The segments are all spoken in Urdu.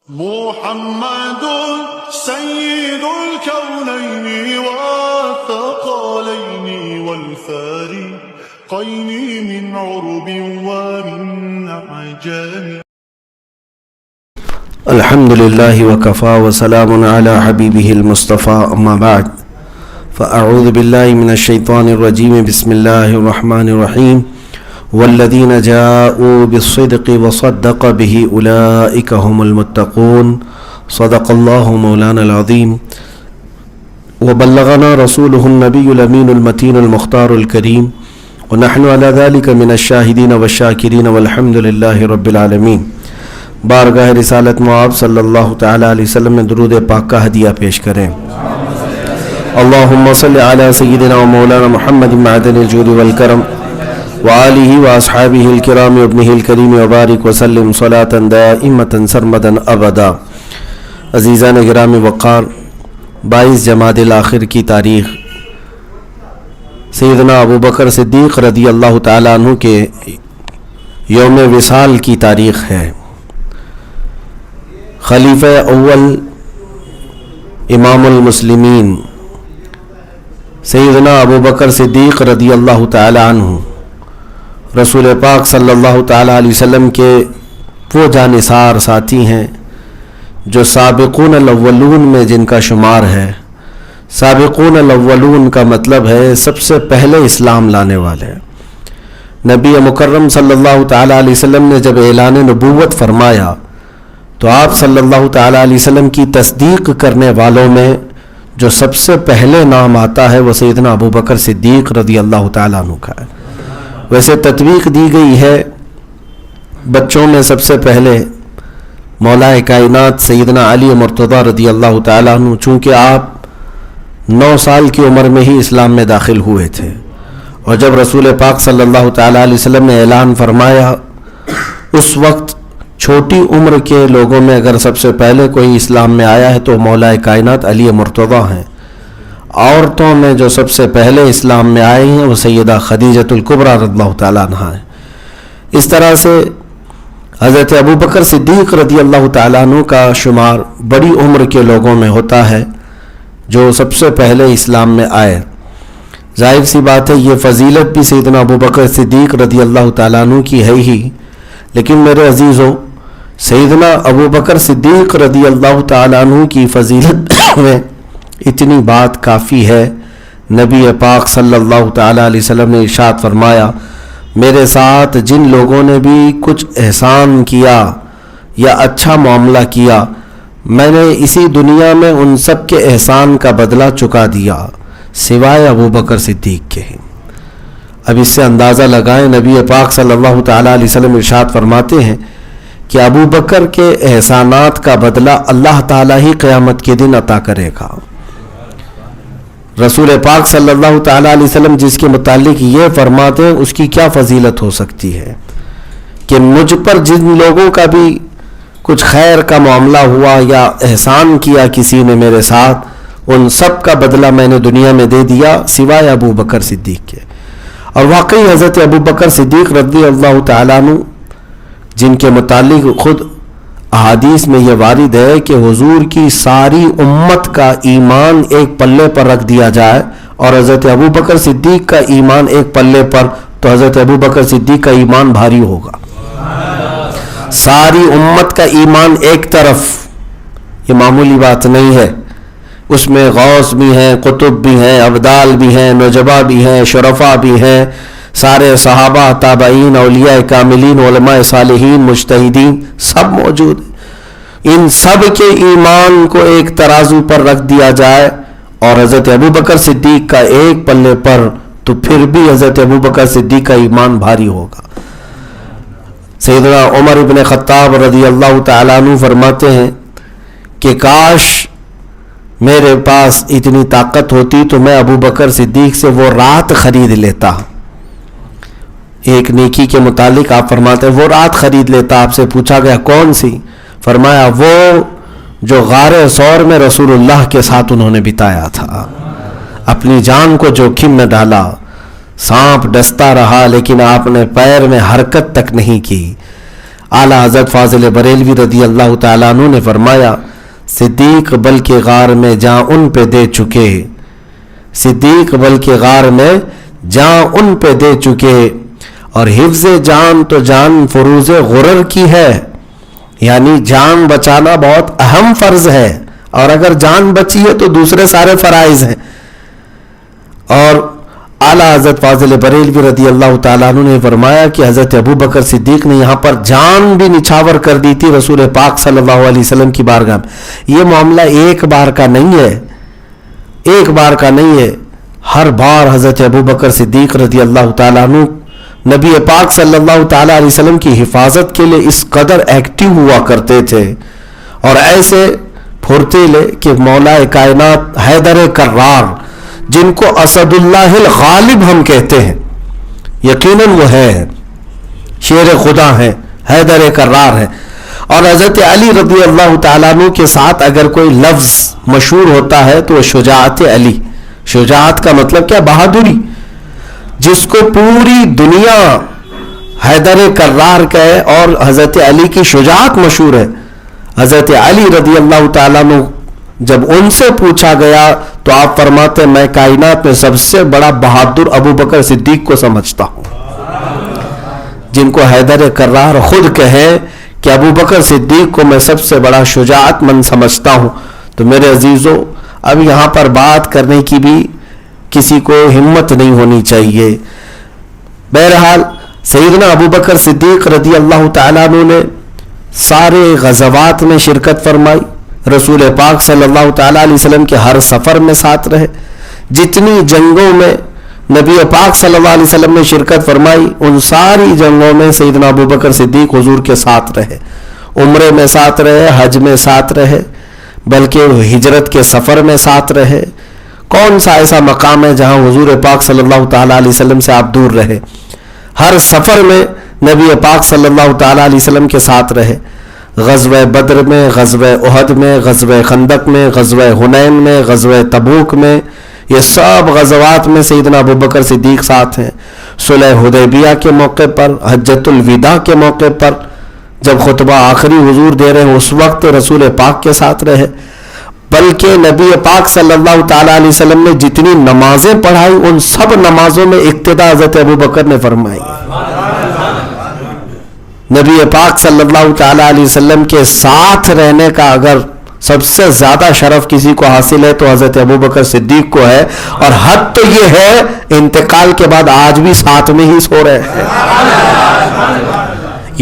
محمد سيد الكونين والثقلين والفارقين من عرب ومن عجم. الحمد لله وكفى وسلام على حبيبه المصطفى أما بعد فأعوذ بالله من الشيطان الرجيم بسم الله الرحمن الرحيم والذين جاءوا بالصدق وصدق به أولئك هم المتقون صدق الله مولانا العظيم وبلغنا رسوله النبي الأمين المتين المختار الكريم ونحن على ذلك من الشاهدين والشاكرين والحمد لله رب العالمين. بارگاہ رسالت معاب صلی اللہ تعالیٰ علیہ وسلم میں درود پاک کا ہدیہ پیش کریں. اللہم صلی علی سیدنا و مولانا محمد معدن الجود والکرم وآلہ واصحابہ الکرام وابنہ الکریم وبارک وسلم صلاة دائمة سرمدا ابدا. عزیزان گرام وقار، 22 جمادی الاخر کی تاریخ سیدنا ابو بکر صدیق رضی اللہ تعالیٰ عنہ کے یوم وصال کی تاریخ ہے. خلیفہ اول امام المسلمین سیدنا ابو بکر صدیق رضی اللہ تعالی عنہ رسول پاک صلی اللہ تعالی علیہ وسلم کے وہ جانثار ساتھی ہیں جو سابقون الاولون میں جن کا شمار ہے. سابقون الاولون کا مطلب ہے سب سے پہلے اسلام لانے والے. نبی مکرم صلی اللہ تعالی علیہ وسلم نے جب اعلان نبوت فرمایا تو آپ صلی اللہ تعالیٰ علیہ وسلم کی تصدیق کرنے والوں میں جو سب سے پہلے نام آتا ہے وہ سیدنا ابو بکر صدیق رضی اللہ تعالیٰ عنہ کا ہے. ویسے تطویق دی گئی ہے بچوں میں سب سے پہلے مولا کائنات سیدنا علی مرتضیٰ رضی اللہ تعالیٰ عنہ، چونکہ آپ 9 سال کی عمر میں ہی اسلام میں داخل ہوئے تھے، اور جب رسول پاک صلی اللہ تعالیٰ علیہ وسلم نے اعلان فرمایا اس وقت چھوٹی عمر کے لوگوں میں اگر سب سے پہلے کوئی اسلام میں آیا ہے تو مولا کائنات علی مرتضیٰ ہیں. عورتوں میں جو سب سے پہلے اسلام میں آئی ہیں وہ سیدہ خدیجۃ الکبریٰ رضی اللہ تعالیٰ عنہ ہیں. اس طرح سے حضرت ابو بکر صدیق رضی اللہ تعالیٰ عنہ کا شمار بڑی عمر کے لوگوں میں ہوتا ہے جو سب سے پہلے اسلام میں آئے. ظاہر سی بات ہے یہ فضیلت بھی سیدنا ابو بکر صدیق رضی اللہ تعالیٰ عنہ کی ہے ہی، لیکن میرے عزیزوں سیدنا ابو بکر صدیق رضی اللہ تعالیٰ عنہ کی فضیلت میں اتنی بات کافی ہے. نبی پاک صلی اللہ تعالیٰ علیہ وسلم نے ارشاد فرمایا میرے ساتھ جن لوگوں نے بھی کچھ احسان کیا یا اچھا معاملہ کیا میں نے اسی دنیا میں ان سب کے احسان کا بدلہ چکا دیا سوائے ابو بکر صدیق کے. اب اس سے اندازہ لگائیں نبی پاک صلی اللہ تعالیٰ علیہ وسلم ارشاد فرماتے ہیں کہ ابو بکر کے احسانات کا بدلہ اللہ تعالیٰ ہی قیامت کے دن عطا کرے گا. رسول پاک صلی اللہ تعالیٰ علیہ وسلم جس کے متعلق یہ فرماتے ہیں اس کی کیا فضیلت ہو سکتی ہے کہ مجھ پر جن لوگوں کا بھی کچھ خیر کا معاملہ ہوا یا احسان کیا کسی نے میرے ساتھ ان سب کا بدلہ میں نے دنیا میں دے دیا سوائے ابو بکر صدیق کے. اور واقعی حضرت ابو بکر صدیق رضی اللہ تعالیٰ عنہ جن کے متعلق خود احادیث میں یہ وارد ہے کہ حضور کی ساری امت کا ایمان ایک پلے پر رکھ دیا جائے اور حضرت ابو بکر صدیق کا ایمان ایک پلے پر تو حضرت ابو بکر صدیق کا ایمان بھاری ہوگا. ساری امت کا ایمان ایک طرف، یہ معمولی بات نہیں ہے. اس میں غوث بھی ہیں، قطب بھی ہیں، ابدال بھی ہیں، نجبا بھی ہیں، شرفا بھی ہیں، سارے صحابہ، تابعین، اولیاء کاملین، علماء صالحین، مجتہدین سب موجود ہیں. ان سب کے ایمان کو ایک ترازو پر رکھ دیا جائے اور حضرت ابو بکر صدیق کا ایک پلے پر تو پھر بھی حضرت ابو بکر صدیق کا ایمان بھاری ہوگا. سیدنا عمر ابن خطاب رضی اللہ تعالیٰ عنہ فرماتے ہیں کہ کاش میرے پاس اتنی طاقت ہوتی تو میں ابو بکر صدیق سے وہ رات خرید لیتا. ایک نیکی کے متعلق آپ فرماتے ہیں وہ رات خرید لیتا. آپ سے پوچھا گیا کون سی؟ فرمایا وہ جو غار ثور میں رسول اللہ کے ساتھ انہوں نے بتایا تھا. اپنی جان کو جوخم میں ڈالا، سانپ ڈستا رہا لیکن آپ نے پیر میں حرکت تک نہیں کی. اعلیٰ حضرت فاضل بریلوی رضی اللہ تعالیٰ عنہ نے فرمایا صدیق بلکہ غار میں جاں ان پہ دے چکے، صدیق بلکہ غار میں جاں ان پہ دے چکے، اور حفظ جان تو جان فروز غرر کی ہے، یعنی جان بچانا بہت اہم فرض ہے، اور اگر جان بچی ہے تو دوسرے سارے فرائض ہیں۔ اور اعلیٰ حضرت فاضل بریلوی رضی اللہ تعالیٰ عنہ نے فرمایا کہ حضرت ابو بکر صدیق نے یہاں پر جان بھی نچھاور کر دی تھی رسول پاک صلی اللہ علیہ وسلم کی بارگاہ میں۔ یہ معاملہ ایک بار کا نہیں ہے، ایک بار کا نہیں ہے، ہر بار حضرت ابو بکر صدیق رضی اللہ تعالیٰ عنہ نبی پاک صلی اللہ تعالیٰ علیہ وسلم کی حفاظت کے لیے اس قدر ایکٹیو ہوا کرتے تھے، اور ایسے پھرتیلے کہ مولا کائنات حیدر کرار، جن کو اسد اللہ الغالب ہم کہتے ہیں، یقیناً وہ ہے شیر خدا ہے، حیدر کرار ہے، اور حضرت علی رضی اللہ تعالیٰ عنہ کے ساتھ اگر کوئی لفظ مشہور ہوتا ہے تو وہ شجاعت علی۔ شجاعت کا مطلب کیا؟ بہادری، جس کو پوری دنیا حیدر کرار کہے، اور حضرت علی کی شجاعت مشہور ہے۔ حضرت علی رضی اللہ تعالیٰ عنہ جب ان سے پوچھا گیا تو آپ فرماتے میں کائنات میں سب سے بڑا بہادر ابو بکر صدیق کو سمجھتا ہوں، جن کو حیدر کرار خود کہے کہ ابو بکر صدیق کو میں سب سے بڑا شجاعت مند سمجھتا ہوں۔ تو میرے عزیزو، اب یہاں پر بات کرنے کی بھی کسی کو ہمت نہیں ہونی چاہیے۔ بہرحال سیدنا ابو بکر صدیق رضی اللہ تعالیٰ عنہ نے سارے غزوات میں شرکت فرمائی، رسول پاک صلی اللہ تعالیٰ علیہ وسلم کے ہر سفر میں ساتھ رہے، جتنی جنگوں میں نبی پاک صلی اللہ علیہ وسلم نے شرکت فرمائی ان ساری جنگوں میں سیدنا ابو بکر صدیق حضور کے ساتھ رہے، عمرے میں ساتھ رہے، حج میں ساتھ رہے، بلکہ ہجرت کے سفر میں ساتھ رہے۔ کون سا ایسا مقام ہے جہاں حضور پاک صلی اللہ تعالیٰ علیہ وسلم سے آپ دور رہے؟ ہر سفر میں نبی پاک صلی اللہ تعالیٰ علیہ وسلم کے ساتھ رہے، غزوہ بدر میں، غزوہ احد میں، غزوہ خندق میں، غزوہ حنین میں، غزوہ تبوک میں، یہ سب غزوات میں سیدنا ابو بکر صدیق ساتھ ہیں۔ صلح حدیبیہ کے موقع پر، حجۃ الوداع کے موقع پر جب خطبہ آخری حضور دے رہے ہیں اس وقت رسول پاک کے ساتھ رہے، بلکہ نبی پاک صلی اللہ تعالیٰ علیہ وسلم نے جتنی نمازیں پڑھائی ان سب نمازوں میں اقتدا حضرت ابو بکر نے فرمائی۔ نبی پاک صلی اللہ تعالیٰ علیہ وسلم کے ساتھ رہنے کا اگر سب سے زیادہ شرف کسی کو حاصل ہے تو حضرت ابو بکر صدیق کو ہے، اور حد تو یہ ہے انتقال کے بعد آج بھی ساتھ میں ہی سو رہے ہیں۔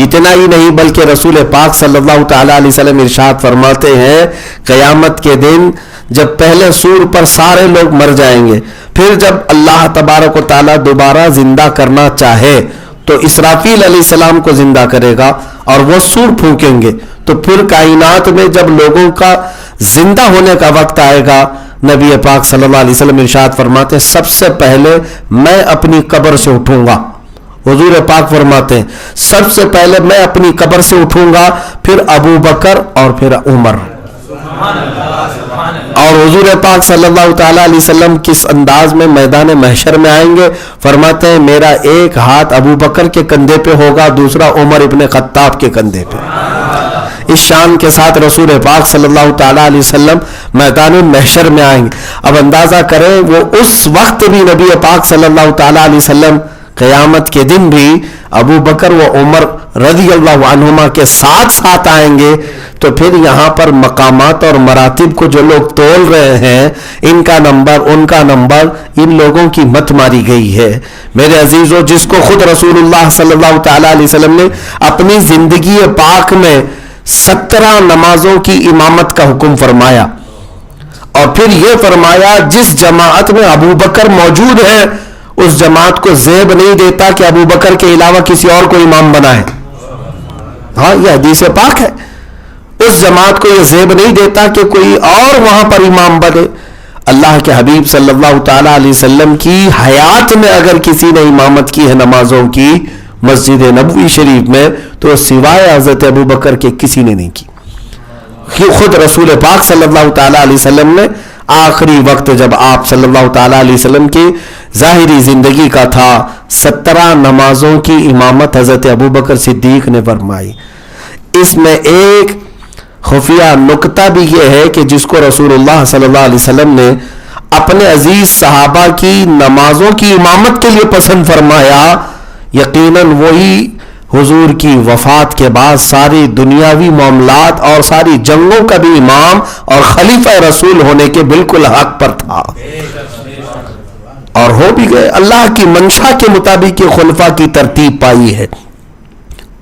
اتنا ہی نہیں بلکہ رسول پاک صلی اللہ تعالیٰ علیہ وسلم ارشاد فرماتے ہیں قیامت کے دن جب پہلے سور پر سارے لوگ مر جائیں گے، پھر جب اللہ تبارک و تعالیٰ دوبارہ زندہ کرنا چاہے تو اسرافیل علیہ السلام کو زندہ کرے گا اور وہ سور پھونکیں گے، تو پھر کائنات میں جب لوگوں کا زندہ ہونے کا وقت آئے گا، نبی پاک صلی اللہ علیہ وسلم ارشاد فرماتے ہیں سب سے پہلے میں اپنی قبر سے اٹھوں گا۔ حضور پاک فرماتے ہیں سب سے پہلے میں اپنی قبر سے اٹھوں گا، پھر ابو بکر اور پھر عمر۔ اور حضور پاک صلی اللہ تعالیٰ علیہ وسلم کس انداز میں میدان محشر میں آئیں گے؟ فرماتے ہیں میرا ایک ہاتھ ابو بکر کے کندھے پہ ہوگا، دوسرا عمر ابن خطاب کے کندھے پہ۔ اس شان کے ساتھ رسول پاک صلی اللہ تعالیٰ علیہ وسلم میدان محشر میں آئیں گے۔ اب اندازہ کریں وہ اس وقت بھی نبی پاک صلی اللہ تعالیٰ علیہ وسلم قیامت کے دن بھی ابو بکر و عمر رضی اللہ عنہما کے ساتھ ساتھ آئیں گے، تو پھر یہاں پر مقامات اور مراتب کو جو لوگ تول رہے ہیں، ان کا نمبر ان کا نمبر، ان لوگوں کی مت ماری گئی ہے۔ میرے عزیزو، جس کو خود رسول اللہ صلی اللہ تعالیٰ علیہ وسلم نے اپنی زندگی پاک میں 17 نمازوں کی امامت کا حکم فرمایا، اور پھر یہ فرمایا جس جماعت میں ابو بکر موجود ہے اس جماعت کو زیب نہیں دیتا کہ ابو بکر کے علاوہ کسی اور کو امام بنائے۔ ہاں، یہ حدیث پاک ہے۔ اس جماعت کو یہ زیب نہیں دیتا کہ کوئی اور وہاں پر امام بنے۔ اللہ کے حبیب صلی اللہ تعالیٰ علیہ وسلم کی حیات میں اگر کسی نے امامت کی ہے نمازوں کی مسجد نبوی شریف میں، تو سوائے حضرت ابو بکر کے کسی نے نہیں کی۔ خود رسول پاک صلی اللہ تعالیٰ علیہ وسلم نے آخری وقت جب آپ صلی اللہ تعالیٰ علیہ وسلم کی ظاہری زندگی کا تھا، 17 نمازوں کی امامت حضرت ابو بکر صدیق نے فرمائی۔ اس میں ایک خفیہ نکتہ بھی یہ ہے کہ جس کو رسول اللہ صلی اللہ علیہ وسلم نے اپنے عزیز صحابہ کی نمازوں کی امامت کے لیے پسند فرمایا، یقیناً وہی حضور کی وفات کے بعد ساری دنیاوی معاملات اور ساری جنگوں کا بھی امام اور خلیفہ رسول ہونے کے بالکل حق پر تھا، اور ہو بھی گئے۔ اللہ کی منشا کے مطابق یہ خلفاء کی ترتیب پائی ہے،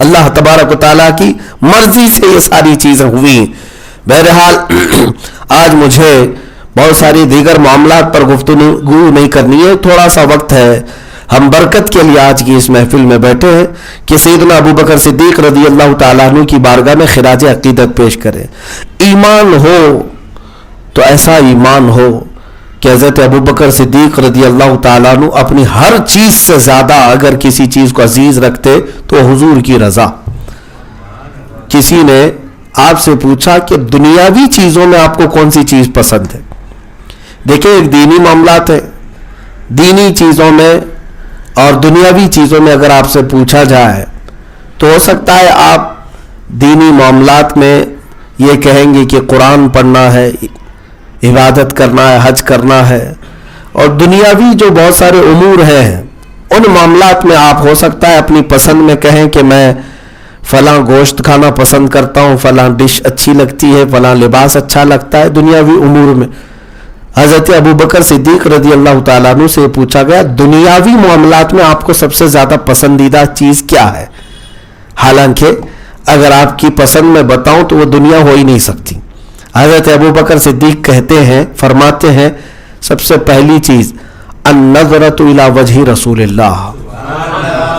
اللہ تبارک و تعالیٰ کی مرضی سے یہ ساری چیزیں ہوئی۔ بہرحال آج مجھے بہت ساری دیگر معاملات پر گفتگو نہیں کرنی ہے، تھوڑا سا وقت ہے، ہم برکت کے لیے آج کی اس محفل میں بیٹھے ہیں کہ سیدنا ابو بکر صدیق رضی اللہ تعالیٰ عنہ کی بارگاہ میں خراج عقیدت پیش کریں۔ ایمان ہو تو ایسا ایمان ہو کہ حضرت ابو بکر صدیق رضی اللہ تعالیٰ عنہ اپنی ہر چیز سے زیادہ اگر کسی چیز کو عزیز رکھتے تو حضور کی رضا۔ کسی نے آپ سے پوچھا کہ دنیاوی چیزوں میں آپ کو کون سی چیز پسند ہے؟ دیکھیں، ایک دینی معاملات ہے، دینی چیزوں میں اور دنیاوی چیزوں میں اگر آپ سے پوچھا جائے تو ہو سکتا ہے آپ دینی معاملات میں یہ کہیں گے کہ قرآن پڑھنا ہے، عبادت کرنا ہے، حج کرنا ہے، اور دنیاوی جو بہت سارے امور ہیں ان معاملات میں آپ ہو سکتا ہے اپنی پسند میں کہیں کہ میں فلاں گوشت کھانا پسند کرتا ہوں، فلاں ڈش اچھی لگتی ہے، فلاں لباس اچھا لگتا ہے دنیاوی امور میں۔ حضرت ابو بکر صدیق رضی اللہ تعالیٰ عنہ سے پوچھا گیا دنیاوی معاملات میں آپ کو سب سے زیادہ پسندیدہ چیز کیا ہے؟ حالانکہ اگر آپ کی پسند میں بتاؤں تو وہ دنیا ہو ہی نہیں سکتی۔ حضرت ابو بکر صدیق کہتے ہیں، فرماتے ہیں، سب سے پہلی چیز النظرۃ الی وجہ رسول اللہ،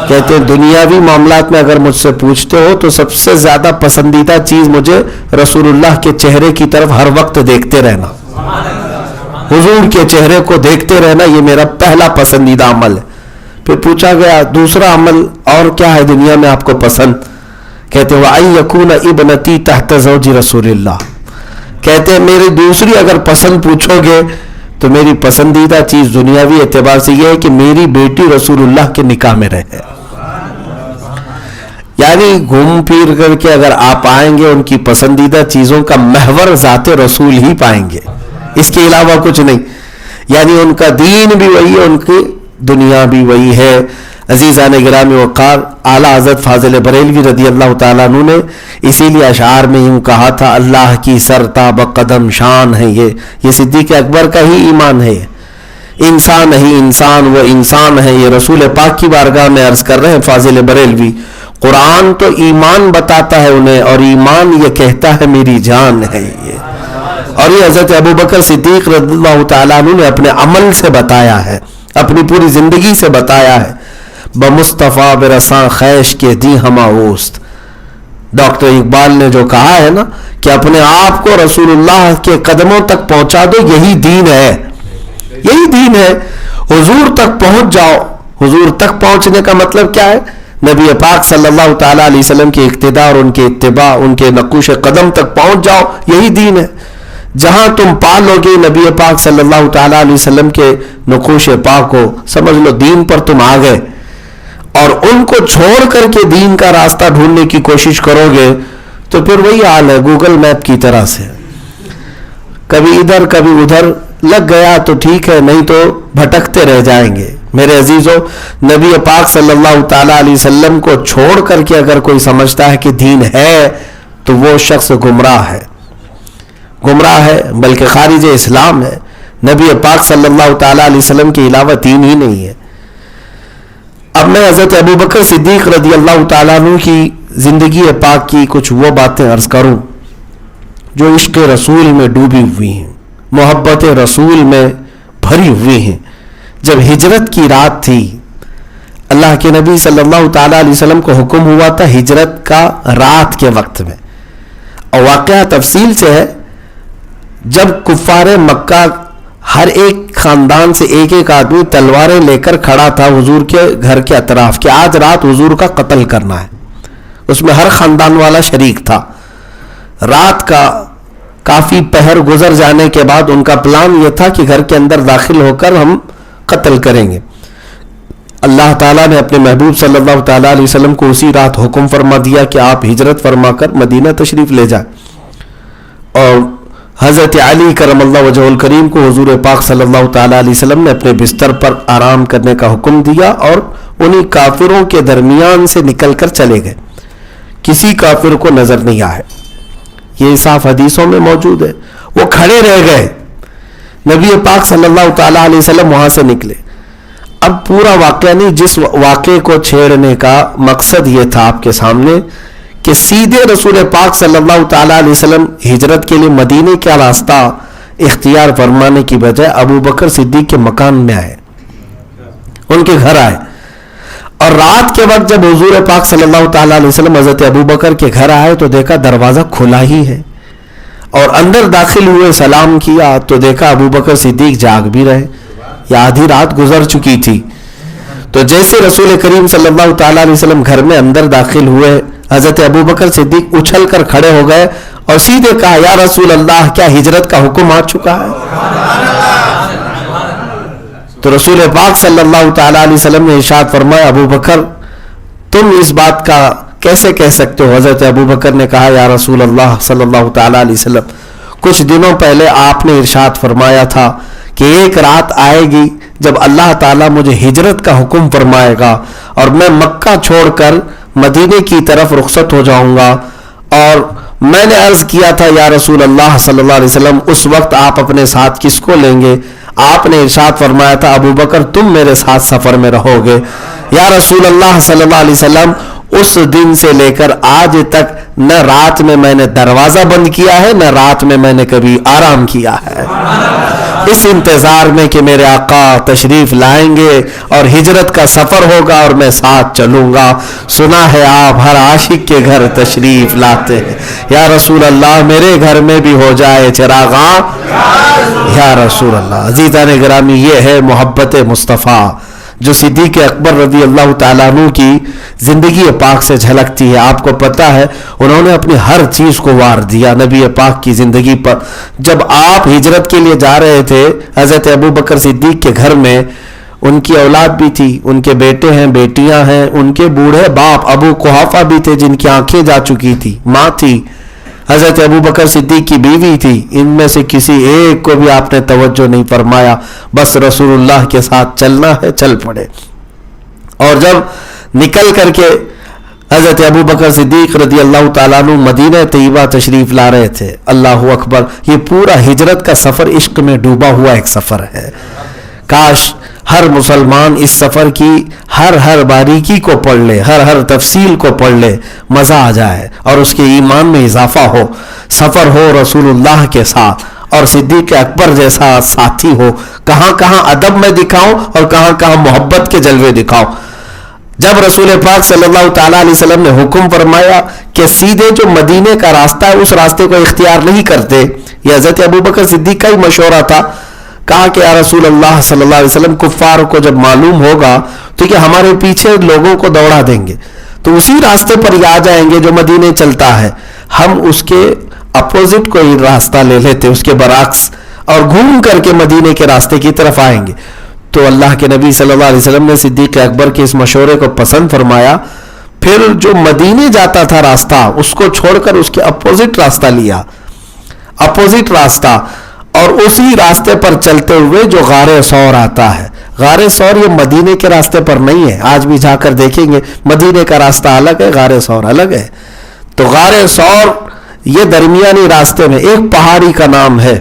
کہتے ہیں دنیاوی معاملات میں اگر مجھ سے پوچھتے ہو تو سب سے زیادہ پسندیدہ چیز مجھے رسول اللہ کے چہرے کی طرف ہر وقت دیکھتے رہنا، حضور کے چہرے کو دیکھتے رہنا، یہ میرا پہلا پسندیدہ عمل ہے۔ پھر پوچھا گیا دوسرا عمل اور کیا ہے دنیا میں آپ کو پسند؟ کہتے ہیں وَأَن يَكُونَ ابْنَتِي تَحْتَ زَوْجِ رسول اللہ، کہتے ہیں میری دوسری اگر پسند پوچھو گے تو میری پسندیدہ چیز دنیاوی اعتبار سے یہ ہے کہ میری بیٹی رسول اللہ کے نکاح میں رہے۔ یعنی گھوم پھر کر کے اگر آپ آئیں گے ان کی پسندیدہ چیزوں کا محور ذات رسول ہی پائیں گے، اس کے علاوہ کچھ نہیں۔ یعنی ان کا دین بھی وہی ہے، ان کی دنیا بھی وہی ہے۔ عزیزان گرامی وقار، اعلیٰ حضرت فاضل بریلوی رضی اللہ تعالیٰ عنہ نے اسی لیے اشعار میں یوں کہا تھا، اللہ کی سرتاب قدم شان ہے یہ صدیق اکبر کا ہی ایمان ہے، انسان ہی انسان وہ انسان ہے، یہ رسول پاک کی بارگاہ میں عرض کر رہے ہیں فاضل بریلوی۔ قرآن تو ایمان بتاتا ہے انہیں، اور ایمان یہ کہتا ہے میری جان ہے یہ، اور یہ حضرت ابو بکر صدیق رضی اللہ تعالیٰ عنہ نے اپنے عمل سے بتایا ہے، اپنی پوری زندگی سے بتایا ہے۔ بمصطفیٰ برساں خیش کے دی ہما اوست، ڈاکٹر اقبال نے جو کہا ہے نا کہ اپنے آپ کو رسول اللہ کے قدموں تک پہنچا دو، یہی دین ہے، یہی دین ہے۔ حضور تک پہنچ جاؤ۔ حضور تک پہنچنے کا مطلب کیا ہے؟ نبی پاک صلی اللہ تعالیٰ علیہ وسلم کے اقتداء اور ان کے اتباع، ان کے نقوش قدم تک پہنچ جاؤ، یہی دین ہے۔ جہاں تم پالو گے نبی پاک صلی اللہ تعالیٰ علیہ وسلم کے نقوش پاک کو، سمجھ لو دین پر تم آ گئے، اور ان کو چھوڑ کر کے دین کا راستہ ڈھونڈنے کی کوشش کرو گے تو پھر وہی حال ہے گوگل میپ کی طرح سے، کبھی ادھر کبھی ادھر لگ گیا تو ٹھیک ہے، نہیں تو بھٹکتے رہ جائیں گے۔ میرے عزیزو، نبی پاک صلی اللہ تعالیٰ علیہ وسلم کو چھوڑ کر کے اگر کوئی سمجھتا ہے کہ دین ہے تو وہ شخص گمراہ ہے، گمراہ ہے، بلکہ خارج اسلام ہے۔ نبی پاک صلی اللہ تعالیٰ علیہ وسلم کے علاوہ دین ہی نہیں ہے۔ اب میں حضرت ابو بکر صدیق رضی اللہ تعالیٰ عنہ کی زندگی پاک کی کچھ وہ باتیں عرض کروں جو عشق رسول میں ڈوبی ہوئی ہیں، محبت رسول میں بھری ہوئی ہیں۔ جب ہجرت کی رات تھی، اللہ کے نبی صلی اللہ تعالیٰ علیہ وسلم کو حکم ہوا تھا ہجرت کا رات کے وقت میں، اور واقعہ تفصیل سے ہے، جب کفار مکہ ہر ایک خاندان سے ایک ایک آدمی تلواریں لے کر کھڑا تھا حضور کے گھر کے اطراف کہ آج رات حضور کا قتل کرنا ہے، اس میں ہر خاندان والا شریک تھا۔ رات کا کافی پہر گزر جانے کے بعد ان کا پلان یہ تھا کہ گھر کے اندر داخل ہو کر ہم قتل کریں گے۔ اللہ تعالیٰ نے اپنے محبوب صلی اللہ تعالیٰ علیہ وسلم کو اسی رات حکم فرما دیا کہ آپ ہجرت فرما کر مدینہ تشریف لے جائیں، اور حضرت علی کرم اللہ وجہہ الکریم کو حضور پاک صلی اللہ تعالیٰ علیہ وسلم نے اپنے بستر پر آرام کرنے کا حکم دیا اور انہی کافروں کے درمیان سے نکل کر چلے گئے، کسی کافر کو نظر نہیں آئے۔ یہ صاف حدیثوں میں موجود ہے۔ وہ کھڑے رہ گئے، نبی پاک صلی اللہ تعالیٰ علیہ وسلم وہاں سے نکلے۔ اب پورا واقعہ نہیں، جس واقعے کو چھیڑنے کا مقصد یہ تھا آپ کے سامنے کہ سیدھے رسول پاک صلی اللہ تعالیٰ علیہ وسلم ہجرت کے لیے مدینے کا راستہ اختیار فرمانے کی بجائے ابو بکر صدیق کے مکان میں آئے، ان کے گھر آئے، اور رات کے وقت جب حضور پاک صلی اللہ تعالیٰ علیہ وسلم حضرت ابو بکر کے گھر آئے تو دیکھا دروازہ کھلا ہی ہے، اور اندر داخل ہوئے سلام کیا تو دیکھا ابو بکر صدیق جاگ بھی رہے، یا آدھی رات گزر چکی تھی۔ تو جیسے رسول کریم صلی اللہ تعالیٰ علیہ وسلم گھر میں اندر داخل ہوئے، حضرت ابو بکر صدیق اچھل کر کھڑے ہو گئے اور سیدھے کہا یا رسول اللہ کیا ہجرت کا حکم آ چکا ہے؟ تو رسول پاک صلی اللہ تعالیٰ علیہ وسلم نے ارشاد فرمایا ابو بکر تم اس بات کا کیسے کہہ سکتے ہو؟ حضرت ابو بکر نے کہا یا رسول اللہ صلی اللہ تعالیٰ علیہ وسلم کچھ دنوں پہلے آپ نے ارشاد فرمایا تھا کہ ایک رات آئے گی جب اللہ تعالیٰ مجھے ہجرت کا حکم فرمائے گا اور میں مکہ چھوڑ کر مدینے کی طرف رخصت ہو جاؤں گا، اور میں نے عرض کیا تھا یا رسول اللہ صلی اللہ علیہ وسلم اس وقت آپ اپنے ساتھ کس کو لیں گے؟ آپ نے ارشاد فرمایا تھا ابو بکر تم میرے ساتھ سفر میں رہو گے۔ یا رسول اللہ صلی اللہ علیہ وسلم اس دن سے لے کر آج تک نہ رات میں نے دروازہ بند کیا ہے، نہ رات میں نے کبھی آرام کیا ہے، اس انتظار میں کہ میرے آقا تشریف لائیں گے اور ہجرت کا سفر ہوگا اور میں ساتھ چلوں گا۔ سنا ہے آپ ہر عاشق کے گھر تشریف لاتے ہیں، یا رسول اللہ میرے گھر میں بھی ہو جائے چراغاں یا رسول اللہ۔ عزیزان گرامی، یہ ہے محبت مصطفیٰ جو صدیق اکبر رضی اللہ تعالیٰ عنہ کی زندگی پاک سے جھلکتی ہے۔ آپ کو پتہ ہے انہوں نے اپنی ہر چیز کو وار دیا نبی پاک کی زندگی پر۔ جب آپ ہجرت کے لیے جا رہے تھے حضرت ابو بکر صدیق کے گھر میں ان کی اولاد بھی تھی، ان کے بیٹے ہیں، بیٹیاں ہیں، ان کے بوڑھے باپ ابو قحافہ بھی تھے جن کی آنکھیں جا چکی تھی، ماں تھی، حضرت ابو بکر صدیق کی بیوی تھی۔ ان میں سے کسی ایک کو بھی آپ نے توجہ نہیں فرمایا، بس رسول اللہ کے ساتھ چلنا ہے، چل پڑے۔ اور جب نکل کر کے حضرت ابو بکر صدیق رضی اللہ تعالیٰ عنہ مدینہ طیبہ تشریف لا رہے تھے، اللہ اکبر، یہ پورا ہجرت کا سفر عشق میں ڈوبا ہوا ایک سفر ہے۔ کاش ہر مسلمان اس سفر کی ہر باریکی کو پڑھ لے، ہر تفصیل کو پڑھ لے، مزہ آ جائے اور اس کے ایمان میں اضافہ ہو۔ سفر ہو رسول اللہ کے ساتھ اور صدیق اکبر جیسا ساتھی ہو، کہاں کہاں ادب میں دکھاؤں اور کہاں کہاں محبت کے جلوے دکھاؤں۔ جب رسول پاک صلی اللہ تعالیٰ علیہ وسلم نے حکم فرمایا کہ سیدھے جو مدینے کا راستہ ہے اس راستے کو اختیار نہیں کرتے، یہ حضرت ابو بکر صدیق کا ہی مشورہ تھا، کہا کہ یا رسول اللہ صلی اللہ علیہ وسلم کفار کو جب معلوم ہوگا تو کہ ہمارے پیچھے لوگوں کو دوڑا دیں گے، تو اسی راستے پر ہی آ جائیں گے جو مدینے چلتا ہے، ہم اس کے اپوزٹ کوئی راستہ لے لیتے، اس کے برعکس، اور گھوم کر کے مدینے کے راستے کی طرف آئیں گے۔ تو اللہ کے نبی صلی اللہ علیہ وسلم نے صدیق اکبر کے اس مشورے کو پسند فرمایا، پھر جو مدینے جاتا تھا راستہ اس کو چھوڑ کر اس کے اپوزٹ راستہ لیا، اپوزٹ راستہ، اور اسی راستے پر چلتے ہوئے جو غار ثور آتا ہے۔ غار ثور یہ مدینے کے راستے پر نہیں ہے، آج بھی جا کر دیکھیں گے مدینے کا راستہ الگ ہے، غار ثور الگ ہے۔ تو غار ثور یہ درمیانی راستے میں ایک پہاڑی کا نام ہے،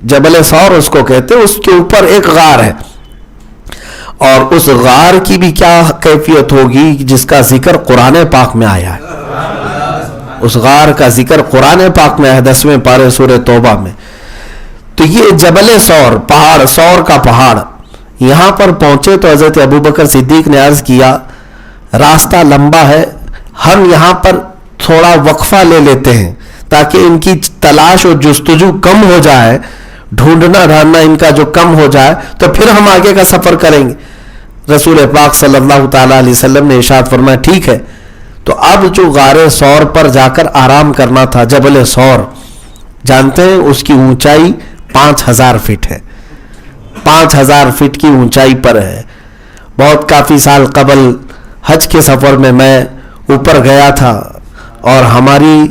جبل ثور اس کو کہتے ہیں، اس کے اوپر ایک غار ہے، اور اس غار کی بھی کیا کیفیت ہوگی جس کا ذکر قرآن پاک میں آیا ہے۔ اس غار کا ذکر قرآن پاک میں ہے 10ویں پارے سورہ توبہ میں۔ تو یہ جبل ثور، پہاڑ، ثور کا پہاڑ، یہاں پر پہنچے تو حضرت ابو بکر صدیق نے عرض کیا راستہ لمبا ہے، ہم یہاں پر تھوڑا وقفہ لے لیتے ہیں تاکہ ان کی تلاش و جستجو کم ہو جائے، ڈھونڈنا ڈھانڈنا ان کا جو کم ہو جائے تو پھر ہم آگے کا سفر کریں گے۔ رسول پاک صلی اللہ تعالیٰ علیہ وسلم نے ارشاد فرمایا ٹھیک ہے۔ تو اب جو غار ثور پر جا کر آرام کرنا تھا، جبل ثور جانتے ہیں اس کی اونچائی 5000 فٹ ہے، 5000 فٹ کی اونچائی پر ہے، بہت کافی سال قبل حج کے سفر میں اوپر گیا تھا، اور ہماری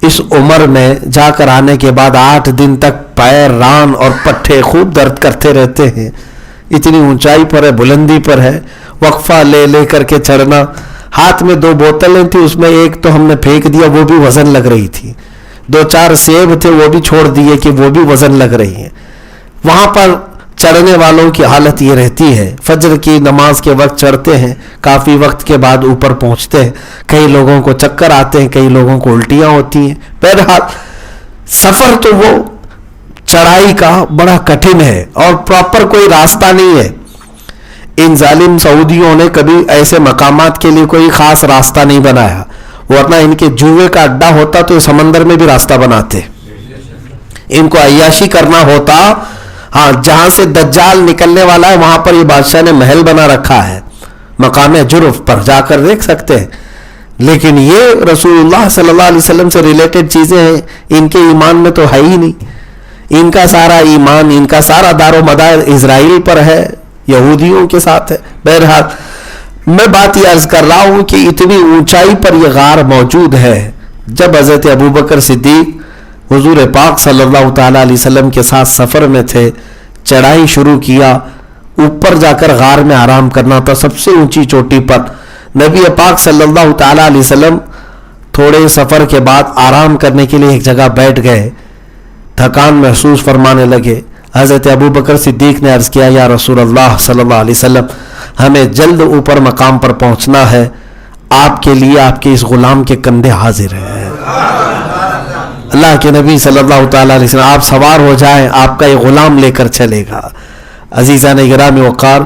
اس عمر میں جا کر آنے کے بعد 8 دن تک پیر، ران اور پٹھے خوب درد کرتے رہتے ہیں. اتنی اونچائی پر ہے، بلندی پر ہے، وقفہ لے کر کے چڑھنا. ہاتھ میں 2 بوتلیں تھی، اس میں ایک تو ہم نے پھینک دیا، وہ بھی وزن لگ رہی تھی. 2-4 سیب تھے، وہ بھی چھوڑ دیے کہ وہ بھی وزن لگ رہی ہیں. وہاں پر چڑھنے والوں کی حالت یہ رہتی ہے، فجر کی نماز کے وقت چڑھتے ہیں، کافی وقت کے بعد اوپر پہنچتے ہیں. کئی لوگوں کو چکر آتے ہیں، کئی لوگوں کو الٹیاں ہوتی ہیں. بہرحال سفر تو وہ چڑھائی کا بڑا کٹھن ہے، اور پراپر کوئی راستہ نہیں ہے. ان ظالم سعودیوں نے کبھی ایسے مقامات کے لیے کوئی خاص راستہ نہیں بنایا، ورنہ ان کے جوئے کا اڈا ہوتا تو سمندر میں بھی راستہ بناتے. ان کو عیاشی کرنا ہوتا، ہاں جہاں سے دجال نکلنے والا ہے وہاں پر یہ بادشاہ نے محل بنا رکھا ہے، مقام جرف پر جا کر دیکھ سکتے ہیں. لیکن یہ رسول اللہ صلی اللہ علیہ وسلم سے ریلیٹڈ چیزیں ہیں، ان کے ایمان میں تو ہے ہی نہیں. ان کا سارا ایمان، ان کا سارا دار و مدار اسرائیل پر ہے، یہودیوں کے ساتھ ہے. بہرحال میں بات یہ عرض کر رہا ہوں کہ اتنی اونچائی پر یہ غار موجود ہے. جب حضرت ابوبکر صدیق حضور پاک صلی اللہ تعالیٰ علیہ وسلم کے ساتھ سفر میں تھے، چڑھائی شروع کیا، اوپر جا کر غار میں آرام کرنا تھا. سب سے اونچی چوٹی پر نبی پاک صلی اللہ تعالیٰ علیہ وسلم تھوڑے سفر کے بعد آرام کرنے کے لیے ایک جگہ بیٹھ گئے، تھکان محسوس فرمانے لگے. حضرت ابوبکر صدیق نے عرض کیا، یا رسول اللہ صلی اللہ علیہ وسلم، ہمیں جلد اوپر مقام پر پہنچنا ہے، آپ کے لیے آپ کے اس غلام کے کندھے حاضر ہیں. اللہ کے نبی صلی اللہ تعالیٰ علیہ وسلم، آپ سوار ہو جائیں، آپ کا یہ غلام لے کر چلے گا. عزیزان گرامی وقار،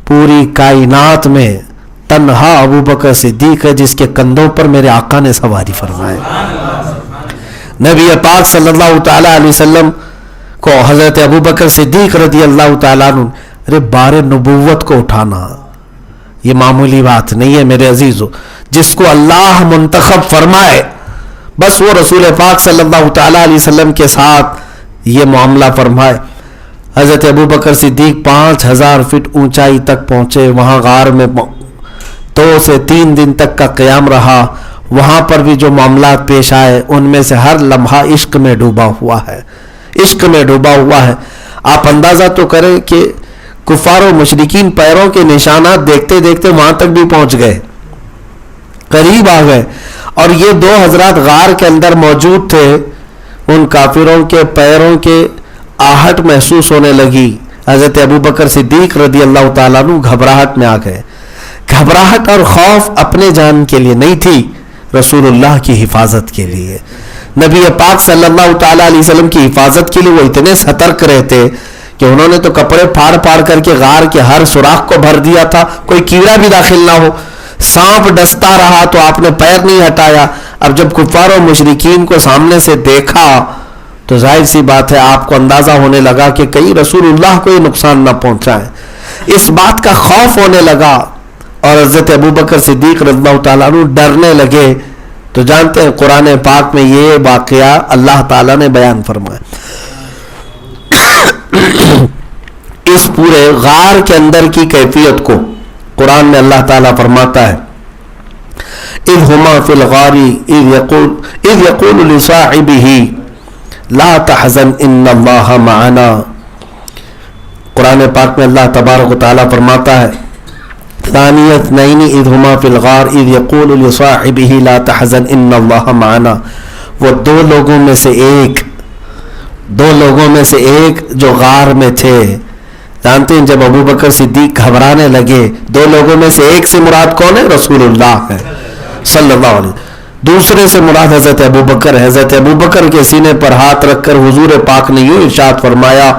پوری کائنات میں تنہا ابوبکر صدیق ہے جس کے کندھوں پر میرے آقا نے سواری فرمائے. نبی پاک صلی اللہ تعالیٰ علیہ وسلم کو حضرت ابوبکر صدیق رضی اللہ تعالیٰ عنہ، ارے بار نبوت کو اٹھانا یہ معمولی بات نہیں ہے میرے عزیزو. جس کو اللہ منتخب فرمائے بس وہ رسول پاک صلی اللہ تعالیٰ علیہ وسلم کے ساتھ یہ معاملہ فرمائے. حضرت ابوبکر صدیق 5000 فٹ اونچائی تک پہنچے. وہاں غار میں 2 سے 3 دن تک کا قیام رہا. وہاں پر بھی جو معاملات پیش آئے ان میں سے ہر لمحہ عشق میں ڈوبا ہوا ہے، عشق میں ڈوبا ہوا ہے. آپ اندازہ تو کریں کہ کفار و مشرکین پیروں کے نشانات دیکھتے دیکھتے وہاں تک بھی پہنچ گئے، قریب آ گئے. اور یہ 2 حضرات غار کے اندر موجود تھے. ان کافروں کے پیروں کے آہٹ محسوس ہونے لگی. حضرت ابوبکر صدیق رضی اللہ تعالیٰ عنہ گھبراہٹ میں آ گئے. گھبراہٹ اور خوف اپنے جان کے لیے نہیں تھی، رسول اللہ کی حفاظت کے لیے. نبی پاک صلی اللہ تعالیٰ علیہ وسلم کی حفاظت کے لیے وہ اتنے سترک رہتے کہ انہوں نے تو کپڑے پھاڑ پھاڑ کر کے غار کے ہر سوراخ کو بھر دیا تھا، کوئی کیڑا بھی داخل نہ ہو. سانپ ڈستا رہا تو آپ نے پیر نہیں ہٹایا. اب جب کفار و مشرکین کو سامنے سے دیکھا تو ظاہر سی بات ہے آپ کو اندازہ ہونے لگا کہ کہیں رسول اللہ کو یہ نقصان نہ پہنچائے. اس بات کا خوف ہونے لگا اور حضرت ابوبکر صدیق رضی اللہ تعالیٰ عنہ ڈرنے لگے. تو جانتے ہیں قرآن پاک میں یہ واقعہ اللہ تعالیٰ نے بیان فرمایا. اس پورے غار کے اندر کی کیفیت کو قرآن میں اللہ تعالیٰ فرماتا ہے، اذ ہما فی الغار اذ یقول لصاحبہ لا تحزن ان اللہ معنا. قرآن پاک میں اللہ تبارک و تعالیٰ فرماتا ہے، ثانی اثنین اذ ہما فی الغار اذ یقول لصاحبہ لا تحزن ان اللہ معنا. وہ 2 لوگوں میں سے ایک جو غار میں تھے. جانتے ہیں جب ابوبکر صدیق گھبرانے لگے، 2 لوگوں میں سے ایک سے مراد کون ہے؟ رسول اللہ ہے صلی اللہ علیہ وسلم. دوسرے سے مراد حضرت ابوبکر ہے. حضرت ابوبکر کے سینے پر ہاتھ رکھ کر حضور پاک نے یوں ارشاد فرمایا،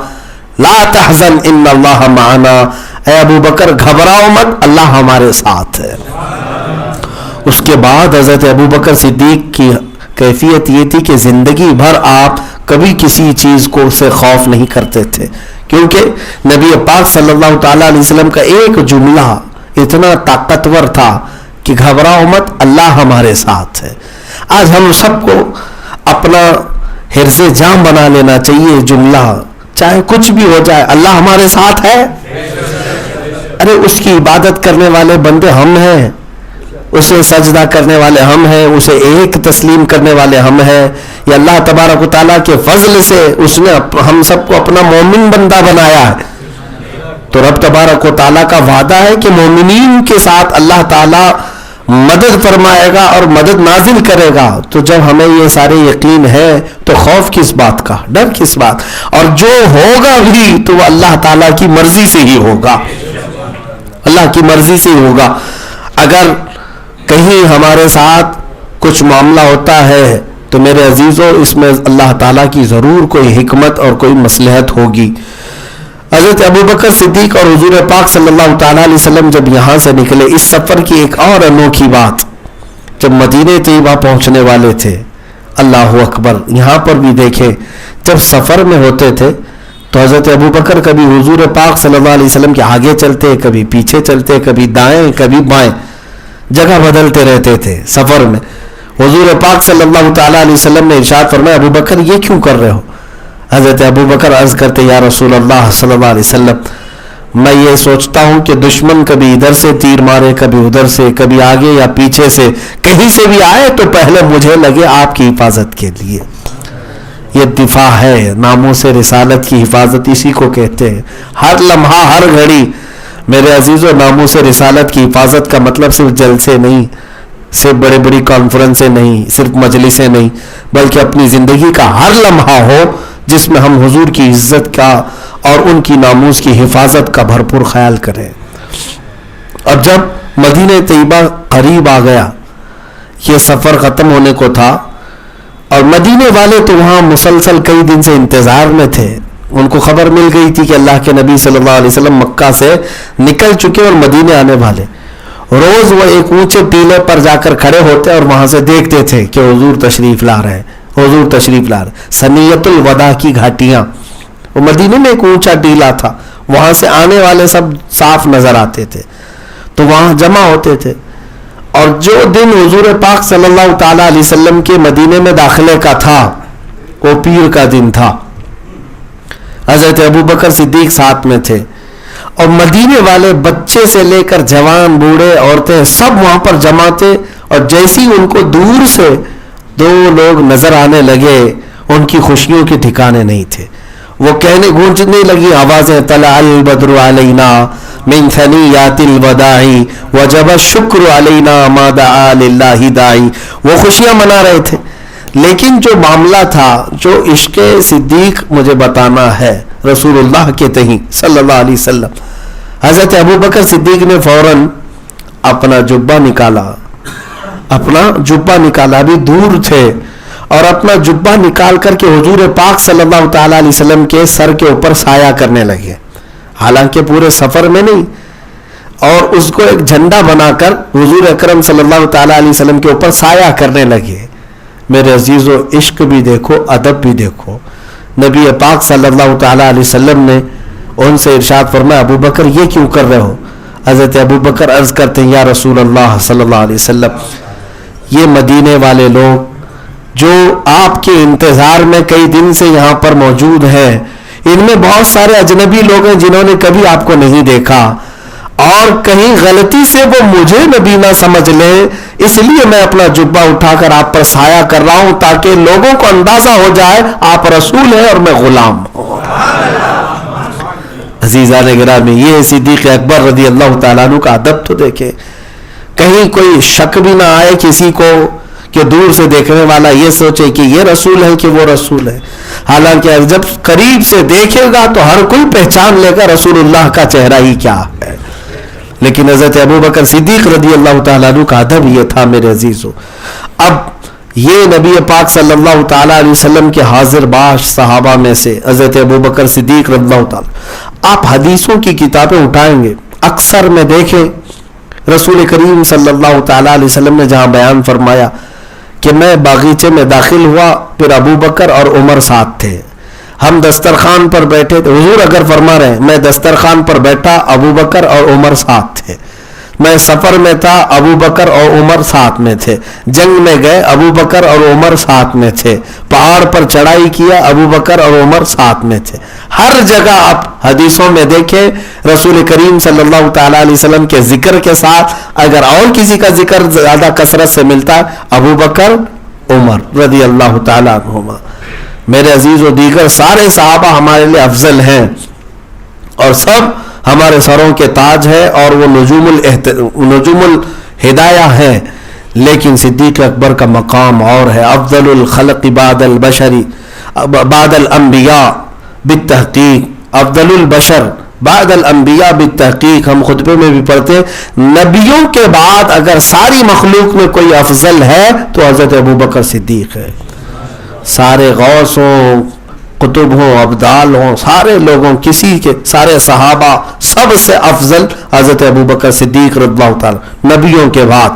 لا تحزن ان اللہ معنا. اے ابوبکر گھبراؤ مت، اللہ ہمارے ساتھ ہے. اس کے بعد حضرت ابوبکر صدیق کی کیفیت یہ تھی کہ زندگی بھر آپ کبھی کسی چیز کو سے خوف نہیں کرتے تھے، کیونکہ نبی پاک صلی اللہ تعالیٰ علیہ وسلم کا ایک جملہ اتنا طاقتور تھا کہ گھبراؤ مت، اللہ ہمارے ساتھ ہے. آج ہم سب کو اپنا حرز جام بنا لینا چاہیے جملہ، چاہے کچھ بھی ہو جائے اللہ ہمارے ساتھ ہے. ارے اس کی عبادت کرنے والے بندے ہم ہیں، اسے سجدہ کرنے والے ہم ہیں، اسے ایک تسلیم کرنے والے ہم ہیں. یہ اللہ تبارک و تعالیٰ کے فضل سے اس نے ہم سب کو اپنا مومن بندہ بنایا ہے. تو رب تبارک و تعالیٰ کا وعدہ ہے کہ مومنین کے ساتھ اللہ تعالیٰ مدد فرمائے گا اور مدد نازل کرے گا. تو جب ہمیں یہ سارے یقین ہے تو خوف کس بات کا، ڈر کس بات؟ اور جو ہوگا بھی تو وہ اللہ تعالیٰ کی مرضی سے ہی ہوگا، اللہ کی مرضی سے ہی ہوگا. اگر کہیں ہمارے ساتھ کچھ معاملہ ہوتا ہے تو میرے عزیزوں اس میں اللہ تعالیٰ کی ضرور کوئی حکمت اور کوئی مصلحت ہوگی. حضرت ابوبکر صدیق اور حضور پاک صلی اللہ تعالیٰ علیہ وسلم جب یہاں سے نکلے، اس سفر کی ایک اور انوکھی بات، جب مدینہ طیبہ پہنچنے والے تھے، اللہ اکبر، یہاں پر بھی دیکھیں جب سفر میں ہوتے تھے تو حضرت ابوبکر کبھی حضور پاک صلی اللہ علیہ وسلم کے آگے چلتے، کبھی پیچھے چلتے، کبھی دائیں کبھی بائیں، جگہ بدلتے رہتے تھے سفر میں. حضور پاک صلی اللہ تعالیٰ علیہ وسلم نے ارشاد فرمایا ابوبکر یہ کیوں کر رہے ہو؟ حضرت ابوبکر عرض کرتے یا رسول اللہ صلی اللہ علیہ وسلم میں یہ سوچتا ہوں کہ دشمن کبھی ادھر سے تیر مارے، کبھی ادھر سے، کبھی آگے یا پیچھے سے، کہیں سے بھی آئے تو پہلے مجھے لگے آپ کی حفاظت کے لیے. یہ دفاع ہے، ناموس رسالت کی حفاظت اسی کو کہتے ہیں. ہر لمحہ ہر گھڑی میرے عزیزو ناموس رسالت کی حفاظت کا مطلب صرف جلسے نہیں، صرف بڑے بڑی کانفرنسیں نہیں، صرف مجلسیں نہیں، بلکہ اپنی زندگی کا ہر لمحہ ہو جس میں ہم حضور کی عزت کا اور ان کی ناموس کی حفاظت کا بھرپور خیال کریں. اب جب مدینہ طیبہ قریب آ گیا، یہ سفر ختم ہونے کو تھا اور مدینے والے تو وہاں مسلسل کئی دن سے انتظار میں تھے. ان کو خبر مل گئی تھی کہ اللہ کے نبی صلی اللہ علیہ وسلم مکہ سے نکل چکے اور مدینے آنے والے. روز وہ ایک اونچے ٹیلے پر جا کر کھڑے ہوتے اور وہاں سے دیکھتے تھے کہ حضور تشریف لا رہے ہیں، حضور تشریف لا رہے. سنیت الوداع کی گھاٹیاں، وہ مدینے میں ایک اونچا ٹیلا تھا، وہاں سے آنے والے سب صاف نظر آتے تھے تو وہاں جمع ہوتے تھے. اور جو دن حضور پاک صلی اللہ تعالیٰ علیہ وسلم کے مدینے میں داخلے کا تھا وہ پیر کا دن تھا. حضرت ابوبکر صدیق ساتھ میں تھے اور مدینے والے بچے سے لے کر جوان، بوڑھے، عورتیں سب وہاں پر جمع تھے. اور جیسی ان کو دور سے دو لوگ نظر آنے لگے ان کی خوشیوں کے ٹھکانے نہیں تھے. وہ کہنے گونجنے لگی آوازیں طلع البدر علینا من ثنیات الوداع وجب الشکر علینا ما دعا للہ داعی. وہ خوشیاں منا رہے تھے، لیکن جو معاملہ تھا، جو عشق صدیق مجھے بتانا ہے رسول اللہ کے تئیں صلی اللہ علیہ وسلم، حضرت ابوبکر صدیق نے فوراً اپنا جبہ نکالا، ابھی دور تھے، اور اپنا جبہ نکال کر کے حضور پاک صلی اللہ تعالیٰ علیہ وسلم کے سر کے اوپر سایہ کرنے لگے. حالانکہ پورے سفر میں نہیں، اور اس کو ایک جھنڈا بنا کر حضور اکرم صلی اللہ تعالیٰ علیہ وسلم کے اوپر سایہ کرنے لگے. میرے عزیزو عشق بھی دیکھو، ادب بھی دیکھو. نبی پاک صلی اللہ تعالیٰ علیہ وسلم نے ان سے ارشاد فرمایا ابوبکر یہ کیوں کر رہے ہو؟ حضرت ابوبکر عرض کرتے ہیں یا رسول اللہ صلی اللہ علیہ وسلم یہ مدینے والے لوگ جو آپ کے انتظار میں کئی دن سے یہاں پر موجود ہیں، ان میں بہت سارے اجنبی لوگ ہیں جنہوں نے کبھی آپ کو نہیں دیکھا، اور کہیں غلطی سے وہ مجھے نبی نہ سمجھ لیں، اس لیے میں اپنا جبہ اٹھا کر آپ پر سایہ کر رہا ہوں تاکہ لوگوں کو اندازہ ہو جائے آپ رسول ہیں اور میں غلام ہوں. عزیزان گرامی، یہ صدیق اکبر رضی اللہ تعالیٰ عنہ کا ادب تو دیکھیں، کہیں کوئی شک بھی نہ آئے کسی کو کہ دور سے دیکھنے والا یہ سوچے کہ یہ رسول ہے کہ وہ رسول ہے. حالانکہ جب قریب سے دیکھے گا تو ہر کوئی پہچان لے گا رسول اللہ کا چہرہ ہی کیا ہے. لیکن حضرت ابوبکر صدیق رضی اللہ تعالیٰ عنہ کا ادب یہ تھا میرے عزیزو. اب یہ نبی پاک صلی اللہ تعالیٰ علیہ وسلم کے حاضر باش صحابہ میں سے حضرت ابوبکر صدیق رضی اللہ تعالیٰ، آپ حدیثوں کی کتابیں اٹھائیں گے اکثر میں دیکھیں رسول کریم صلی اللہ تعالیٰ علیہ وسلم نے جہاں بیان فرمایا کہ میں باغیچے میں داخل ہوا، پھر ابوبکر اور عمر ساتھ تھے، ہم دسترخوان پر بیٹھے تھے، حضور اگر فرما رہے ہیں میں دسترخوان پر بیٹھا، ابوبکر اور عمر ساتھ تھے، میں سفر میں تھا، ابو بکر اور عمر ساتھ میں تھے، جنگ میں گئے ابو بکر اور عمر ساتھ میں تھے، پہاڑ پر چڑھائی کیا ابو بکر اور عمر ساتھ میں تھے. ہر جگہ آپ حدیثوں میں دیکھیں رسول کریم صلی اللہ تعالیٰ علیہ وسلم کے ذکر کے ساتھ اگر اور کسی کا ذکر زیادہ کثرت سے ملتا ہے ابو بکر عمر رضی اللہ تعالیٰ عنہما. میرے عزیز و دیگر سارے صحابہ ہمارے لیے افضل ہیں اور سب ہمارے سروں کے تاج ہے اور وہ نجوم الہدایہ ہے، لیکن صدیق اکبر کا مقام اور ہے. افضل الخلق بعد البشر بعد الانبیاء بالتحقیق، افضل البشر بعد الانبیاء بالتحقیق. ہم خطبے میں بھی پڑھتے ہیں نبیوں کے بعد اگر ساری مخلوق میں کوئی افضل ہے تو حضرت ابو بکر صدیق ہے. سارے غوث ہوں، قطب ہوں، ابدال ہوں، سارے لوگوں کسی کے سارے صحابہ سب سے افضل حضرت ابو بکر صدیق رضی اللہ تعالی نبیوں کے بعد.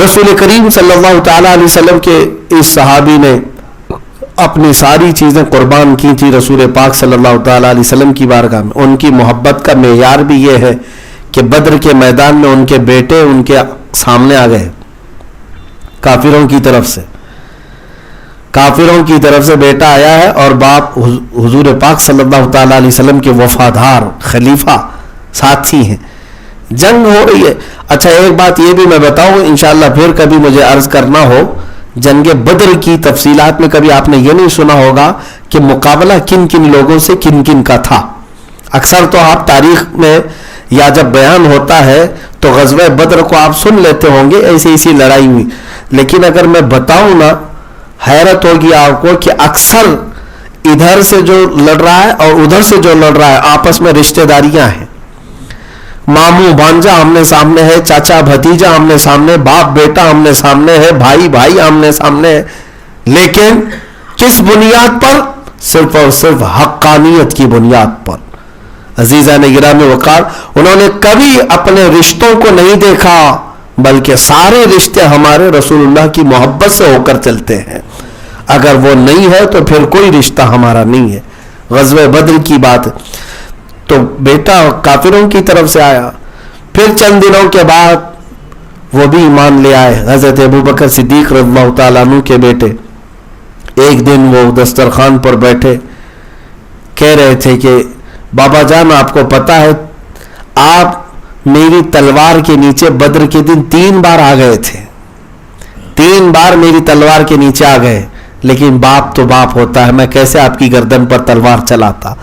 رسول کریم صلی اللہ تعالی علیہ وسلم کے اس صحابی نے اپنی ساری چیزیں قربان کی تھی رسول پاک صلی اللہ تعالی علیہ وسلم کی بارگاہ میں. ان کی محبت کا معیار بھی یہ ہے کہ بدر کے میدان میں ان کے بیٹے ان کے سامنے آ گئے کافروں کی طرف سے بیٹا آیا ہے اور باپ حضور پاک صلی اللہ تعالی علیہ وسلم کے وفادار خلیفہ ساتھی ہیں. جنگ ہو رہی ہے. اچھا ایک بات یہ بھی میں بتاؤں انشاءاللہ پھر کبھی مجھے عرض کرنا ہو، جنگ بدر کی تفصیلات میں کبھی آپ نے یہ نہیں سنا ہوگا کہ مقابلہ کن کن لوگوں سے کن کن کا تھا. اکثر تو آپ تاریخ میں یا جب بیان ہوتا ہے تو غزوہ بدر کو آپ سن لیتے ہوں گے ایسی لڑائی ہوئی، لیکن اگر میں بتاؤں نا حیرت ہوگی آپ کو کہ اکثر ادھر سے جو لڑ رہا ہے اور ادھر سے جو لڑ رہا ہے آپس میں رشتہ داریاں ہیں. ماموں بھانجا آمنے سامنے ہے، چاچا بھتیجا آمنے سامنے، باپ بیٹا آمنے سامنے ہے، بھائی آمنے سامنے ہے، لیکن کس بنیاد پر؟ صرف اور صرف حقانیت کی بنیاد پر. عزیزان گرامی وقار انہوں نے کبھی اپنے رشتوں کو نہیں دیکھا بلکہ سارے رشتے ہمارے رسول اللہ کی محبت سے ہو کر چلتے ہیں. اگر وہ نہیں ہے تو پھر کوئی رشتہ ہمارا نہیں ہے. غزوہ بدر کی بات تو بیٹا کافروں کی طرف سے آیا، پھر چند دنوں کے بعد وہ بھی ایمان لے آئے حضرت ابو بکر صدیق رضی اللہ تعالیٰ عنہ کے بیٹے. ایک دن وہ دسترخوان پر بیٹھے کہہ رہے تھے کہ بابا جان آپ کو پتا ہے آپ میری تلوار کے نیچے بدر کے دن 3 بار آ گئے تھے، 3 بار میری تلوار کے نیچے آ گئے، لیکن باپ تو باپ ہوتا ہے، میں کیسے آپ کی گردن پر تلوار چلاتا.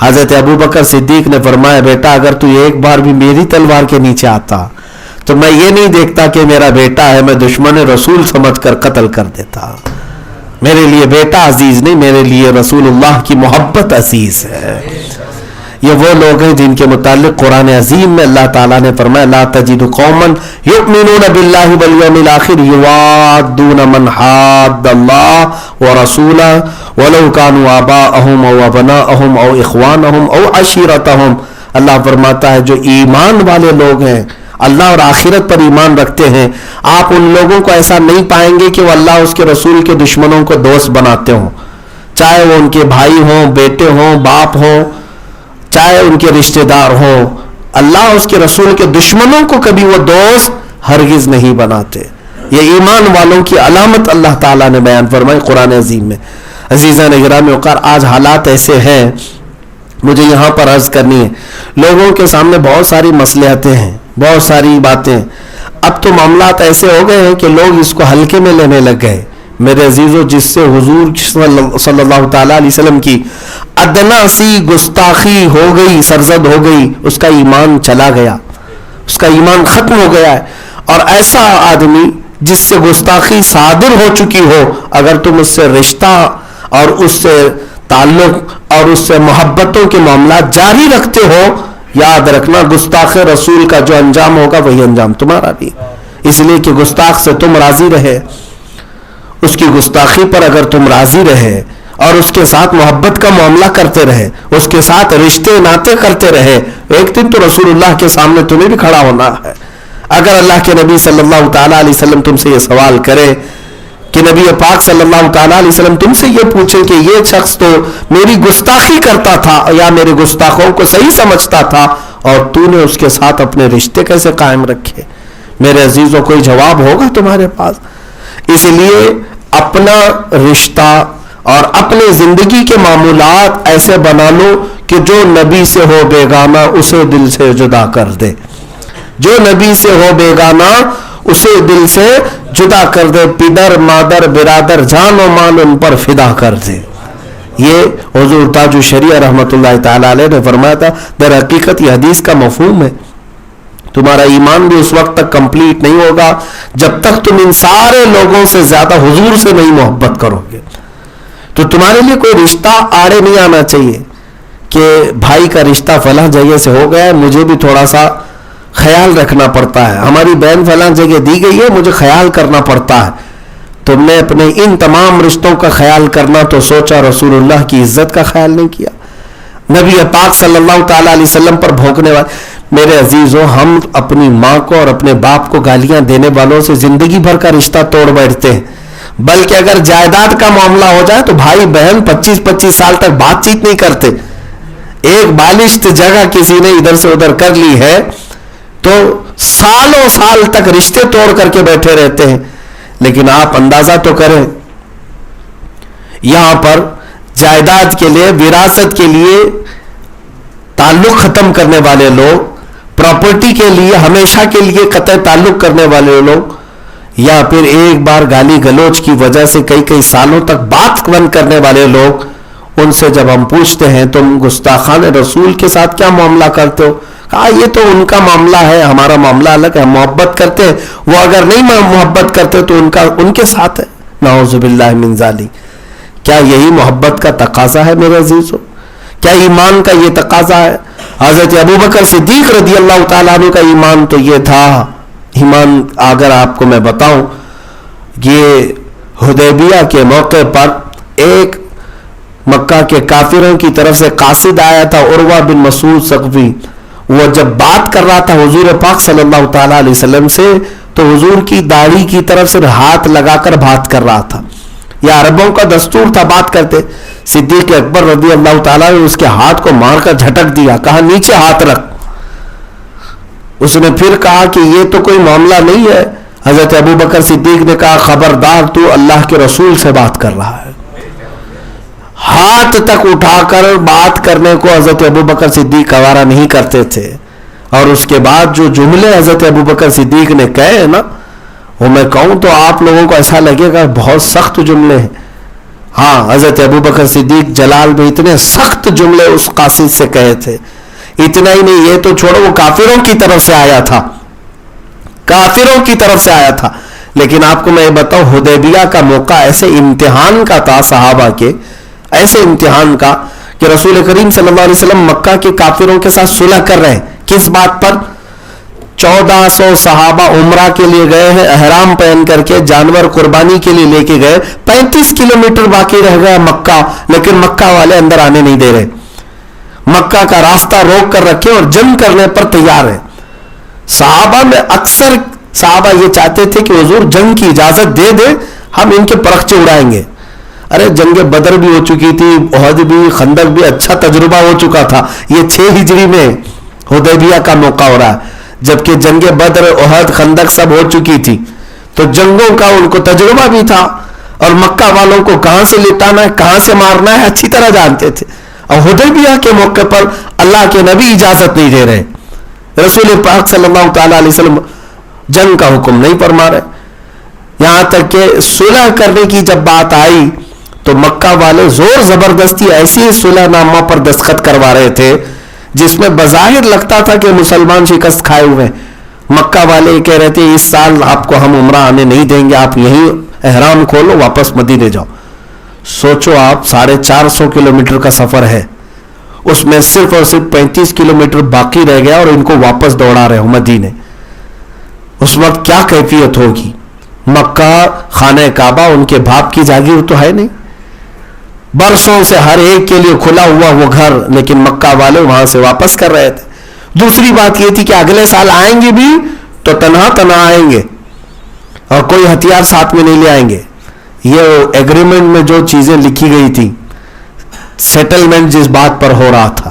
حضرت ابو بکر صدیق نے فرمایا بیٹا اگر تو ایک بار بھی میری تلوار کے نیچے آتا تو میں یہ نہیں دیکھتا کہ میرا بیٹا ہے، میں دشمن رسول سمجھ کر قتل کر دیتا. میرے لیے بیٹا عزیز نہیں، میرے لیے رسول اللہ کی محبت عزیز ہے. یہ وہ لوگ ہیں جن کے متعلق قرآن عظیم میں اللہ تعالیٰ نے فرمایا لا تجد قوما یؤمنون باللہ والیوم الآخر یوادون من حاد اللہ ورسولہ ولو كانوا آباءهم او ابناءهم او اخوانهم او عشیرتهم. اللہ فرماتا ہے جو ایمان والے لوگ ہیں، اللہ اور آخرت پر ایمان رکھتے ہیں، آپ ان لوگوں کو ایسا نہیں پائیں گے کہ وہ اللہ اس کے رسول کے دشمنوں کو دوست بناتے ہوں، چاہے وہ ان کے بھائی ہوں، بیٹے ہوں، باپ ہوں، چاہے ان کے رشتہ دار ہوں. اللہ اس کے رسول کے دشمنوں کو کبھی وہ دوست ہرگز نہیں بناتے. یہ ایمان والوں کی علامت اللہ تعالیٰ نے بیان فرمائی قرآن عظیم میں. عزیزان گرامی وقار آج حالات ایسے ہیں، مجھے یہاں پر عرض کرنی ہے، لوگوں کے سامنے بہت ساری مصلحتیں ہیں، بہت ساری باتیں. اب تو معاملات ایسے ہو گئے ہیں کہ لوگ اس کو ہلکے میں لینے لگ گئے. میرے عزیزو جس سے حضور صلی اللہ تعالیٰ علیہ وسلم کی ادنا سی گستاخی ہو گئی، سرزد ہو گئی، اس کا ایمان چلا گیا، اس کا ایمان ختم ہو گیا ہے. اور ایسا آدمی جس سے گستاخی صادر ہو چکی ہو اگر تم اس سے رشتہ اور اس سے تعلق اور اس سے محبتوں کے معاملات جاری رکھتے ہو، یاد رکھنا گستاخ رسول کا جو انجام ہوگا وہی انجام تمہارا بھی. اس لیے کہ گستاخ سے تم راضی رہے، اس کی گستاخی پر اگر تم راضی رہے اور اس کے ساتھ محبت کا معاملہ کرتے رہے، اس کے ساتھ رشتے ناطے کرتے رہے، ایک دن تو رسول اللہ کے سامنے تمہیں بھی کھڑا ہونا ہے. اگر اللہ کے نبی صلی اللہ تعالیٰ علیہ وسلم تم سے یہ سوال کرے کہ نبی پاک صلی اللہ تعالیٰ علیہ وسلم تم سے یہ پوچھے کہ یہ شخص تو میری گستاخی کرتا تھا یا میرے گستاخوں کو صحیح سمجھتا تھا اور تو نے اس کے ساتھ اپنے رشتے کیسے قائم رکھے؟ میرے عزیزوں کوئی جواب ہوگا تمہارے پاس؟ اس لیے اپنا رشتہ اور اپنے زندگی کے معمولات ایسے بنا لو کہ جو نبی سے ہو بیگانہ اسے دل سے جدا کر دے، جو نبی سے ہو بیگانہ اسے دل سے جدا کر دے، پدر مادر برادر جان و مال ان پر فدا کر دے۔ یہ حضور تاج الشریعہ رحمۃ اللہ تعالی علیہ نے فرمایا تھا۔ در حقیقت یہ حدیث کا مفہوم ہے، تمہارا ایمان بھی اس وقت تک کمپلیٹ نہیں ہوگا جب تک تم ان سارے لوگوں سے زیادہ حضور سے نہیں محبت کرو گے۔ تو تمہارے لیے کوئی رشتہ آڑے نہیں آنا چاہیے کہ بھائی کا رشتہ فلاں جگہ سے ہو گیا ہے، مجھے بھی تھوڑا سا خیال رکھنا پڑتا ہے، ہماری بہن فلاں جگہ دی گئی ہے، مجھے خیال کرنا پڑتا ہے۔ تم نے اپنے ان تمام رشتوں کا خیال کرنا تو سوچا رسول اللہ کی عزت کا خیال نہیں کیا، نبی پاک صلی اللہ تعالی علیہ وسلم پر بھونکنے والے۔ میرے عزیزوں، ہم اپنی ماں کو اور اپنے باپ کو گالیاں دینے والوں سے زندگی بھر کا رشتہ توڑ بیٹھتے ہیں، بلکہ اگر جائیداد کا معاملہ ہو جائے تو بھائی بہن 25-25 سال تک بات چیت نہیں کرتے۔ ایک بالشت جگہ کسی نے ادھر سے ادھر کر لی ہے تو سالوں سال تک رشتے توڑ کر کے بیٹھے رہتے ہیں۔ لیکن آپ اندازہ تو کریں، یہاں پر جائیداد کے لیے، وراثت کے لیے تعلق ختم کرنے والے لوگ، پراپرٹی کے لیے ہمیشہ کے لیے قطع تعلق کرنے والے لوگ، یا پھر ایک بار گالی گلوچ کی وجہ سے کئی سالوں تک بات بند کرنے والے لوگ، ان سے جب ہم پوچھتے ہیں تم گستاخان رسول کے ساتھ کیا معاملہ کرتے ہو، کہا یہ تو ان کا معاملہ ہے، ہمارا معاملہ الگ ہے، ہم محبت کرتے ہیں، وہ اگر نہیں محبت کرتے تو ان کے ساتھ ہے۔ نعوذ باللہ من ذالک۔ کیا یہی محبت کا تقاضا ہے میرے عزیزو؟ کیا ایمان کا یہ تقاضا ہے؟ حضرت ابوبکر صدیق رضی اللہ تعالیٰ عنہ کا ایمان تو یہ تھا، ایمان اگر آپ کو میں بتاؤں، یہ حدیبیہ کے موقع پر ایک مکہ کے کافروں کی طرف سے قاصد آیا تھا، عروہ بن مسعود ثقفی۔ وہ جب بات کر رہا تھا حضور پاک صلی اللہ تعالیٰ علیہ وسلم سے تو حضور کی داڑھی کی طرف سے ہاتھ لگا کر بات کر رہا تھا۔ یہ عربوں کا دستور تھا، بات کرتے۔ صدیق اکبر رضی اللہ تعالیٰ نے اس کے ہاتھ کو مار کر جھٹک دیا، کہا نیچے ہاتھ رکھ۔ اس نے پھر کہا کہ یہ تو کوئی معاملہ نہیں ہے۔ حضرت ابوبکر صدیق نے کہا خبردار، تو اللہ کے رسول سے بات کر رہا ہے۔ ہاتھ تک اٹھا کر بات کرنے کو حضرت ابوبکر صدیق گوارا نہیں کرتے تھے، اور اس کے بعد جو جملے حضرت ابوبکر صدیق نے کہے نا، وہ میں کہوں تو آپ لوگوں کو ایسا لگے گا بہت سخت جملے ہیں۔ ہاں، حضرت ابوبکر صدیق جلال میں اتنے سخت جملے اس قاصد سے کہے تھے۔ اتنا ہی نہیں، یہ تو چھوڑو، وہ کافروں کی طرف سے آیا تھا، کافروں کی طرف سے آیا تھا۔ لیکن آپ کو میں یہ بتاؤں، حدیبیہ کا موقع ایسے امتحان کا تھا صحابہ کے، ایسے امتحان کا کہ رسول کریم صلی اللہ علیہ وسلم مکہ کے کافروں کے ساتھ صلح کر رہے ہیں۔ کس بات پر؟ 1400 صحابہ عمرہ کے لیے گئے ہیں، احرام پہن کر کے، جانور قربانی کے لیے لے کے گئے، 35 کلومیٹر باقی رہ گیا مکہ، لیکن مکہ والے اندر آنے نہیں دے رہے، مکہ کا راستہ روک کر رکھے اور جنگ کرنے پر تیار ہے۔ صحابہ میں اکثر صحابہ یہ چاہتے تھے کہ حضور جنگ کی اجازت دے دے، ہم ان کے پرخچے اڑائیں گے۔ ارے جنگ بدر بھی ہو چکی تھی، احد بھی، خندق بھی، اچھا تجربہ ہو چکا تھا۔ یہ 6 ہجری میں حدیبیہ کا موقع ہو رہا ہے، جبکہ جنگ بدر، احد، خندق سب ہو چکی تھی، تو جنگوں کا ان کو تجربہ بھی تھا، اور مکہ والوں کو کہاں سے لٹانا ہے، کہاں سے مارنا ہے اچھی طرح جانتے تھے۔ اور حدیبیہ کے موقع پر اللہ کے نبی اجازت نہیں دے رہے، رسول پاک صلی اللہ تعالیٰ علیہ وسلم جنگ کا حکم نہیں فرما رہے۔ یہاں تک کہ صلح کرنے کی جب بات آئی تو مکہ والے زور زبردستی ایسی صلح نامہ پر دستخط کروا رہے تھے جس میں بظاہر لگتا تھا کہ مسلمان شکست کھائے ہوئے۔ مکہ والے کہہ رہے تھے اس سال آپ کو ہم عمرہ آنے نہیں دیں گے، آپ یہیں احرام کھولو، واپس مدینے جاؤ۔ سوچو آپ، 450 کلومیٹر کا سفر ہے، اس میں صرف اور صرف 35 کلومیٹر باقی رہ گیا اور ان کو واپس دوڑا رہے ہو مدینے۔ اس وقت کیا کیفیت ہوگی؟ مکہ، خانہ کعبہ ان کے باپ کی جاگیر تو ہے نہیں، برسوں سے ہر ایک کے لیے کھلا ہوا وہ گھر، لیکن مکہ والے وہاں سے واپس کر رہے تھے۔ دوسری بات یہ تھی کہ اگلے سال آئیں گے بھی تو تنہا آئیں گے اور کوئی ہتھیار ساتھ میں نہیں لے آئیں گے۔ یہ ایگریمنٹ میں جو چیزیں لکھی گئی تھی، سیٹلمنٹ جس بات پر ہو رہا تھا،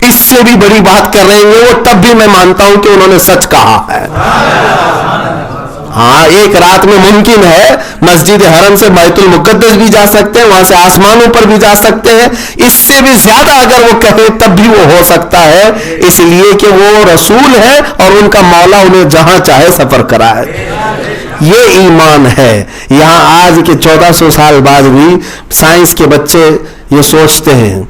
اس سے بھی بڑی بات کر رہے ہیں وہ، تب بھی میں مانتا ہوں کہ انہوں نے سچ کہا ہے۔ ہاں ایک رات میں ممکن ہے مسجد حرم سے بیت المقدس بھی جا سکتے ہیں، وہاں سے آسمانوں پر بھی جا سکتے ہیں، اس سے بھی زیادہ اگر وہ کہے تب بھی وہ ہو سکتا ہے، اس لیے کہ وہ رسول ہے اور ان کا مولا انہیں جہاں چاہے سفر کرائے۔ یہ ایمان ہے۔ یہاں آج کے 1400 سال بعد بھی سائنس کے بچے یہ سوچتے ہیں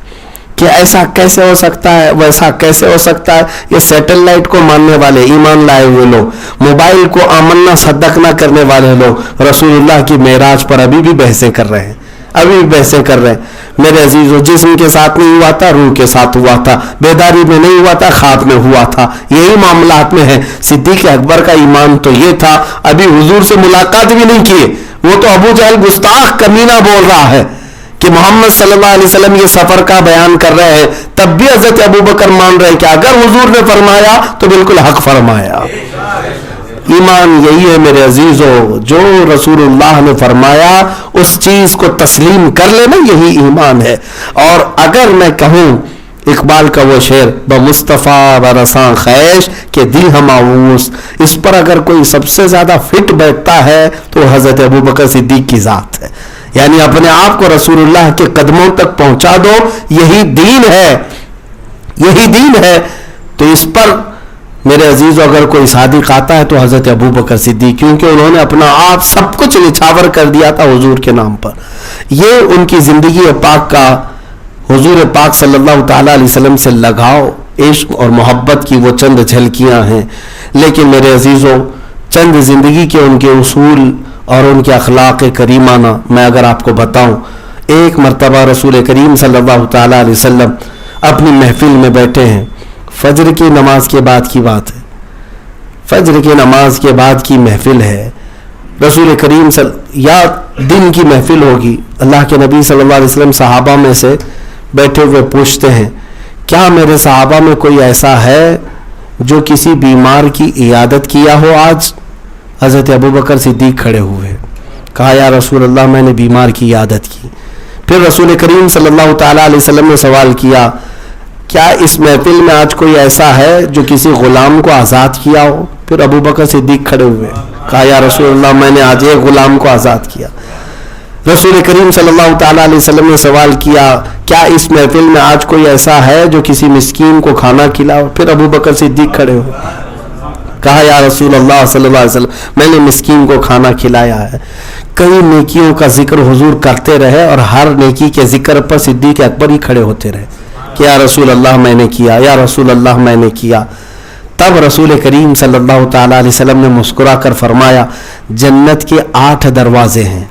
کہ ایسا کیسے ہو سکتا ہے، ویسا کیسے ہو سکتا ہے۔ یہ سیٹلائٹ کو ماننے والے، ایمان لائے ہوئے لوگ، موبائل کو آمنا صدق نہ کرنے والے لوگ رسول اللہ کی معراج پر ابھی بھی بحثیں کر رہے ہیں، ابھی بھی بحثیں کر رہے ہیں۔ میرے عزیزو، جسم کے ساتھ نہیں ہوا تھا، روح کے ساتھ ہوا تھا، بیداری میں نہیں ہوا تھا، خواب میں ہوا تھا، یہی معاملات میں ہے۔ صدیق اکبر کا ایمان تو یہ تھا، ابھی حضور سے ملاقات بھی نہیں کیے، وہ تو ابو جہل گستاخ کمینہ بول رہا ہے کہ محمد صلی اللہ علیہ وسلم یہ سفر کا بیان کر رہے ہیں، تب بھی حضرت ابو بکر مان رہے ہیں کہ اگر حضور نے فرمایا تو بالکل حق فرمایا۔ ایمان یہی ہے میرے عزیزو، جو رسول اللہ نے فرمایا اس چیز کو تسلیم کر لینا، یہی ایمان ہے۔ اور اگر میں کہوں اقبال کا وہ شعر، بمصطفیٰ برساں خیش کہ دل ہماؤس، اس پر اگر کوئی سب سے زیادہ فٹ بیٹھتا ہے تو حضرت ابو بکر صدیق کی ذات ہے۔ یعنی اپنے آپ کو رسول اللہ کے قدموں تک پہنچا دو، یہی دین ہے، یہی دین ہے۔ تو اس پر میرے عزیزو اگر کوئی صادق آتا ہے تو حضرت ابو بکر صدیق، کیونکہ انہوں نے اپنا آپ سب کچھ نچھاور کر دیا تھا حضور کے نام پر۔ یہ ان کی زندگی پاک کا حضور پاک صلی اللہ تعالی علیہ وسلم سے لگاؤ، عشق اور محبت کی وہ چند جھلکیاں ہیں۔ لیکن میرے عزیزو، چند زندگی کے ان کے اصول اور ان کے اخلاق کریمانہ میں اگر آپ کو بتاؤں، ایک مرتبہ رسول کریم صلی اللہ تعالی علیہ وسلم اپنی محفل میں بیٹھے ہیں، فجر کی نماز کے بعد کی بات ہے، فجر کی نماز کے بعد کی محفل ہے، رسول کریم یا دن کی محفل ہوگی، اللہ کے نبی صلی اللہ علیہ وسلم صحابہ میں سے بیٹھے ہوئے پوچھتے ہیں، کیا میرے صحابہ میں کوئی ایسا ہے جو کسی بیمار کی عیادت کیا ہو آج؟ حضرت ابو بکر صدیق کھڑے ہوئے، کہا یا رسول اللہ میں نے بیمار کی عیادت کی۔ پھر رسول کریم صلی اللہ تعالی علیہ وسلم نے سوال کیا، کیا اس محفل میں آج کوئی ایسا ہے جو کسی غلام کو آزاد کیا ہو؟ پھر ابو بکر صدیق کھڑے ہوئے، کہا یا رسول اللہ میں نے آج ایک غلام کو آزاد کیا۔ رسول کریم صلی اللہ تعالی علیہ وسلم نے سوال کیا، کیا اس محفل میں آج کوئی ایسا ہے جو کسی مسکین کو کھانا کھلاؤ؟ پھر ابو بکر صدیق کھڑے ہوئے، کہا یا رسول اللہ صلی اللہ علیہ وسلم میں نے مسکین کو کھانا کھلایا ہے۔ کئی نیکیوں کا ذکر حضور کرتے رہے اور ہر نیکی کے ذکر پر صدیق اکبر ہی کھڑے ہوتے رہے کہ یا رسول اللہ میں نے کیا، یا رسول اللہ میں نے کیا۔ تب رسول کریم صلی اللہ تعالی علیہ وسلم نے مسکرا کر فرمایا، جنت کے 8 دروازے ہیں،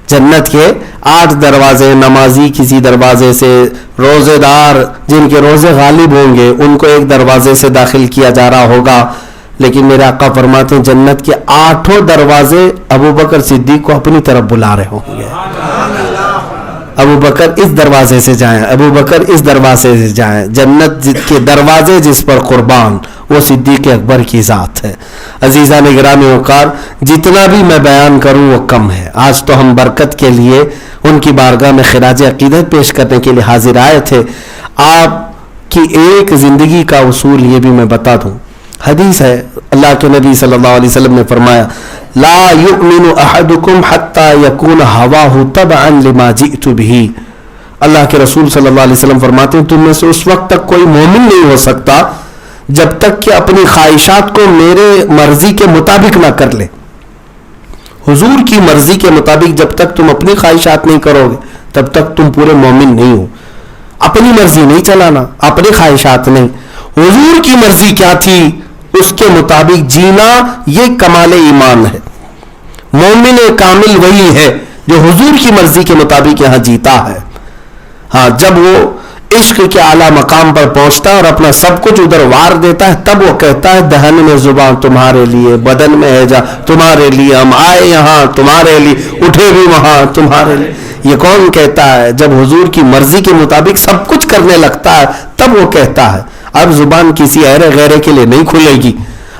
جنت کے 8 دروازے، نمازی کسی دروازے سے، روزے دار جن کے روزے غالب ہوں گے ان کو ایک دروازے سے داخل کیا جا رہا ہوگا، لیکن میرے آقا فرماتے ہیں جنت کے 8 دروازے ابو بکر صدیق کو اپنی طرف بلا رہے ہوں گے، ابو بکر اس دروازے سے جائیں، ابو بکر اس دروازے سے جائیں۔ جنت کے دروازے جس پر قربان، وہ صدیق اکبر کی ذات ہے۔ عزیزان گرامی وقار، جتنا بھی میں بیان کروں وہ کم ہے۔ آج تو ہم برکت کے لیے ان کی بارگاہ میں خراج عقیدت پیش کرنے کے لیے حاضر آئے تھے۔ آپ کی ایک زندگی کا اصول یہ بھی میں بتا دوں، حدیث ہے، اللہ کے نبی صلی اللہ علیہ وسلم نے فرمایا، لا یؤمن احدکم حتی یکون ہواہ تبعا لما جئت بہ۔ اللہ کے رسول صلی اللہ علیہ وسلم فرماتے ہیں تم میں سے اس وقت تک کوئی مومن نہیں ہو سکتا جب تک کہ اپنی خواہشات کو میرے مرضی کے مطابق نہ کر لے۔ حضور کی مرضی کے مطابق جب تک تم اپنی خواہشات نہیں کرو گے تب تک تم پورے مومن نہیں ہو۔ اپنی مرضی نہیں چلانا، اپنی خواہشات نہیں، حضور کی مرضی کیا تھی اس کے مطابق جینا، یہ کمال ایمان ہے۔ مومن کامل وہی ہے جو حضور کی مرضی کے مطابق یہاں جیتا ہے۔ ہاں، جب وہ عشق کے اعلیٰ مقام پر پہنچتا ہے اور اپنا سب کچھ ادھر وار دیتا ہے، تب وہ کہتا ہے دہن میں زبان تمہارے لیے، بدن میں ہے جا تمہارے لیے، ہم آئے یہاں تمہارے لیے، اٹھے بھی وہاں تمہارے لیے۔ یہ کون کہتا ہے؟ جب حضور کی مرضی کے مطابق سب کچھ کرنے لگتا ہے تب وہ کہتا ہے۔ اب زبان کسی غیرے کے لیے نہیں کھلے گی،